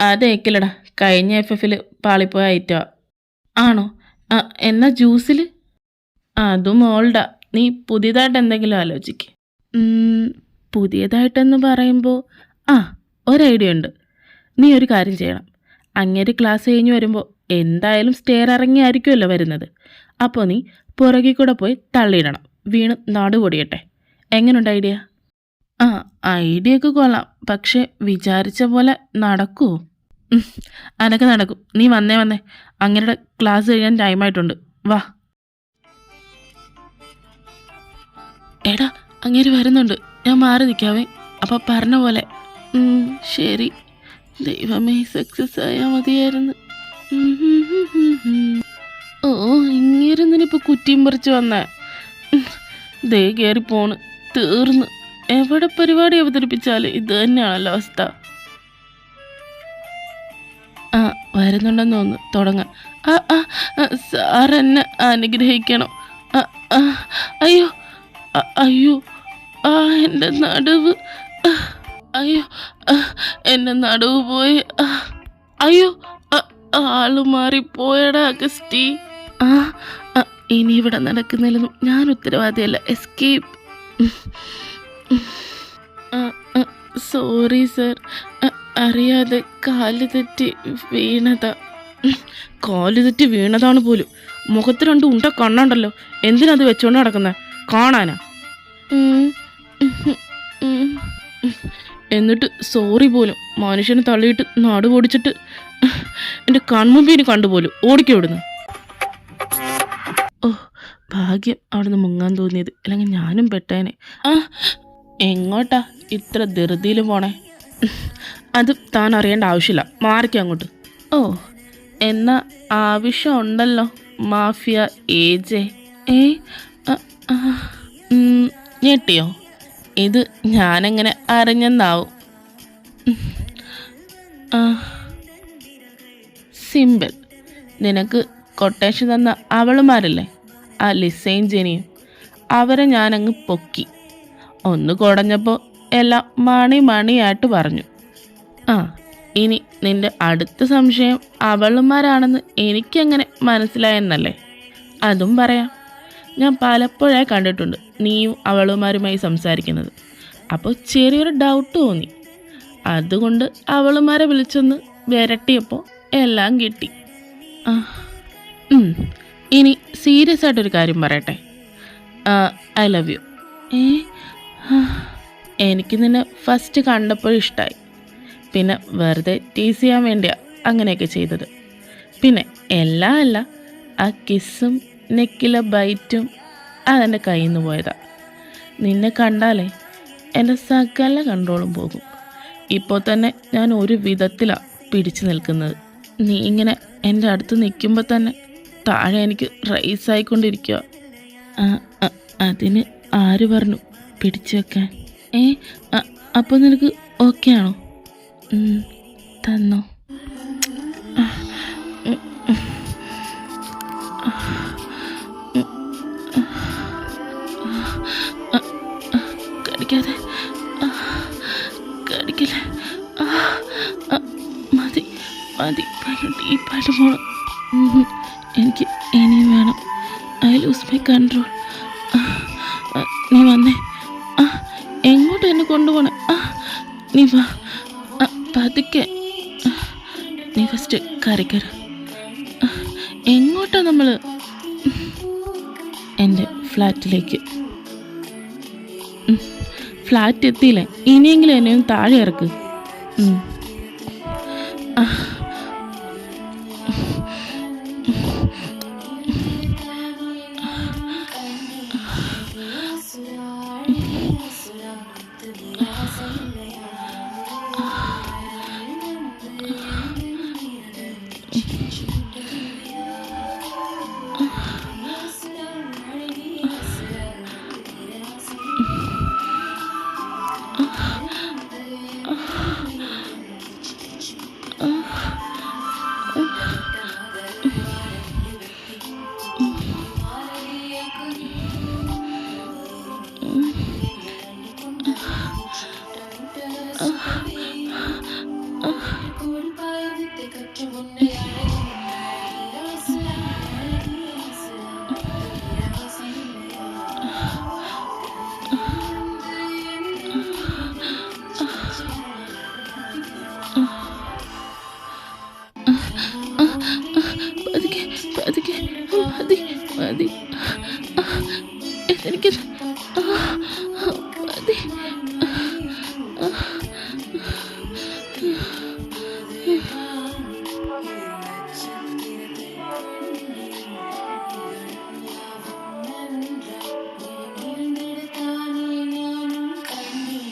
അതേക്കില്ലടാ, കഴിഞ്ഞ FF-ൽ പാളിപ്പോയ ഐറ്റമാ. ആണോ? എന്നാ ജ്യൂസിൽ? അതും ഓൾഡാ. നീ പുതിയതായിട്ട് എന്തെങ്കിലും ആലോചിക്ക്. പുതിയതായിട്ടെന്ന് പറയുമ്പോൾ ഒരു ഐഡിയ ഉണ്ട്. നീ ഒരു കാര്യം ചെയ്യണം. അങ്ങേര് ക്ലാസ് കഴിഞ്ഞ് വരുമ്പോൾ എന്തായാലും സ്റ്റെയർ ഇറങ്ങിയായിരിക്കുമല്ലോ വരുന്നത്. അപ്പോൾ നീ പുറകിൽ കൂടെ പോയി തള്ളിയിടണം. വീണ് നടുപൊടിയട്ടെ. എങ്ങനെയുണ്ട് ഐഡിയ? ഐഡിയ ഒക്കെ കൊള്ളാം, പക്ഷെ വിചാരിച്ച പോലെ നടക്കുമോ? അനക്ക് നടക്കും. നീ വന്നേ. അങ്ങേരുടെ ക്ലാസ് കഴിയാൻ ടൈമായിട്ടുണ്ട്. വാ. എടാ അങ്ങേര് വരുന്നുണ്ട്, ഞാൻ മാറി നിൽക്കാവേ. അപ്പം പറഞ്ഞ പോലെ. ശരി. ദൈവമേ സക്സസ് ആയാൽ മതിയായിരുന്നു. ഓ ഇങ്ങേരുന്നിനിപ്പോൾ കുറ്റിയും പറിച്ച് വന്ന ദേ കയറി പോണ്. തീർന്ന്. എവിടെ പരിപാടി അവതരിപ്പിച്ചാലും ഇത് തന്നെയാണല്ലോ അവസ്ഥ. വരുന്നുണ്ടെന്ന് തോന്നുന്നു. തുടങ്ങാം. സാർ എന്നെ അനുഗ്രഹിക്കണം. അയ്യോ അയ്യോ എൻ്റെ നടുവ്. അയ്യോ എൻ്റെ നടുവ് പോയി. അയ്യോ ആള് മാറിപ്പോയടാ അഗസ്റ്റി. ഇനി ഇവിടെ നടക്കുന്നില്ലെന്നും ഞാൻ ഉത്തരവാദിയല്ല. എസ്കേപ്പ്. സോറി സർ, അറിയാതെ കാല് തെറ്റി വീണതാ. കാല് തെറ്റി വീണതാണ് പോലും. മുഖത്ത് രണ്ട് ഉണ്ട കണ്ണുണ്ടല്ലോ. എന്തിനത് വെച്ചോണ്ട് നടക്കുന്നത്? കാണാനാ? എന്നിട്ട് സോറി പോലും. മനുഷ്യനെ തള്ളിയിട്ട് നാട് ഓടിച്ചിട്ട് എൻ്റെ കൺമുമ്പിന് കണ്ടുപോലും ഓടിക്കോടുന്നു. ഓ ഭാഗ്യം അവിടുന്ന് മുങ്ങാൻ തോന്നിയത്, അല്ലെങ്കിൽ ഞാനും പെട്ടേനെ. എങ്ങോട്ടാ ഇത്ര ധൃതിയിൽ പോണേ? അത് താൻ അറിയേണ്ട ആവശ്യമില്ല. മാറിക്കോ അങ്ങോട്ട്. ഓ എന്നാ ആവശ്യമുണ്ടല്ലോ മാഫിയ ഏജെ. ഞെട്ടിയോ? ഇത് ഞാനെങ്ങനെ അറിഞ്ഞെന്നാവും. സിമ്പിൾ. നിനക്ക് കൊട്ടേഷൻ തന്ന അവളുമാരില്ലേ, ആ ലിസയും ജെനിയും, അവരെ ഞാനങ്ങ് പൊക്കി. ഒന്ന് കുടഞ്ഞപ്പോൾ എല്ലാം മണിയായിട്ട് പറഞ്ഞു. ഇനി നിന്റെ അടുത്ത സംശയം അവളുമാരാണെന്ന് എനിക്കങ്ങനെ മനസ്സിലായെന്നല്ലേ? അതും പറയാം. ഞാൻ പലപ്പോഴായി കണ്ടിട്ടുണ്ട് നീയും അവളുമാരുമായി സംസാരിക്കുന്നത്. അപ്പോൾ ചെറിയൊരു ഡൗട്ട് തോന്നി. അതുകൊണ്ട് അവളുമാരെ വിളിച്ചൊന്ന് വിരട്ടിയപ്പോൾ എല്ലാം കിട്ടി. ഇനി സീരിയസ് ആയിട്ടൊരു കാര്യം പറയട്ടെ. I love you. എനിക്ക് നിന്നെ ഫസ്റ്റ് കണ്ടപ്പോൾ ഇഷ്ടമായി. പിന്നെ വെറുതെ ടീസ് ചെയ്യാൻ വേണ്ടിയാണ് അങ്ങനെയൊക്കെ ചെയ്തത്. പിന്നെ എല്ലാം അല്ല, ആ കിസ്സും നെക്കിലെ ബൈറ്റും അതെൻ്റെ കയ്യിൽ നിന്ന് പോയതാ. നിന്നെ കണ്ടാലേ എൻ്റെ സകല കൺട്രോളും പോകും. ഇപ്പോൾ തന്നെ ഞാൻ ഒരു വിധത്തിലാണ് പിടിച്ചു നിൽക്കുന്നത്. നീ ഇങ്ങനെ എൻ്റെ അടുത്ത് നിൽക്കുമ്പോൾ തന്നെ താഴെ എനിക്ക് റൈസായിക്കൊണ്ടിരിക്കുക. അതിന് ആര് പറഞ്ഞു പിടിച്ചു വെക്കാൻ? അപ്പോൾ നിനക്ക് ഓക്കെ ആണോ? തന്നോ. കടിക്കാതെ, കടിക്കല്ലേ. മതി ഡീപ്പായിട്ട് പോകണം. എനിക്ക് ഇനിയും വേണം. I loose my control. നീ വന്നേ. എങ്ങോട്ടും എന്നെ കൊണ്ടുപോകണേ? നീ വാ. പതുക്കെ. നീ ഫസ്റ്റ് കരയ്ക്കര. എങ്ങോട്ടാ നമ്മൾ? എൻ്റെ ഫ്ലാറ്റിലേക്ക്. ഫ്ലാറ്റ് എത്തിയില്ലേ, ഇനിയെങ്കിലും എന്നെ ഒന്ന് താഴെ ഇറക്ക്. ഉം. ആ.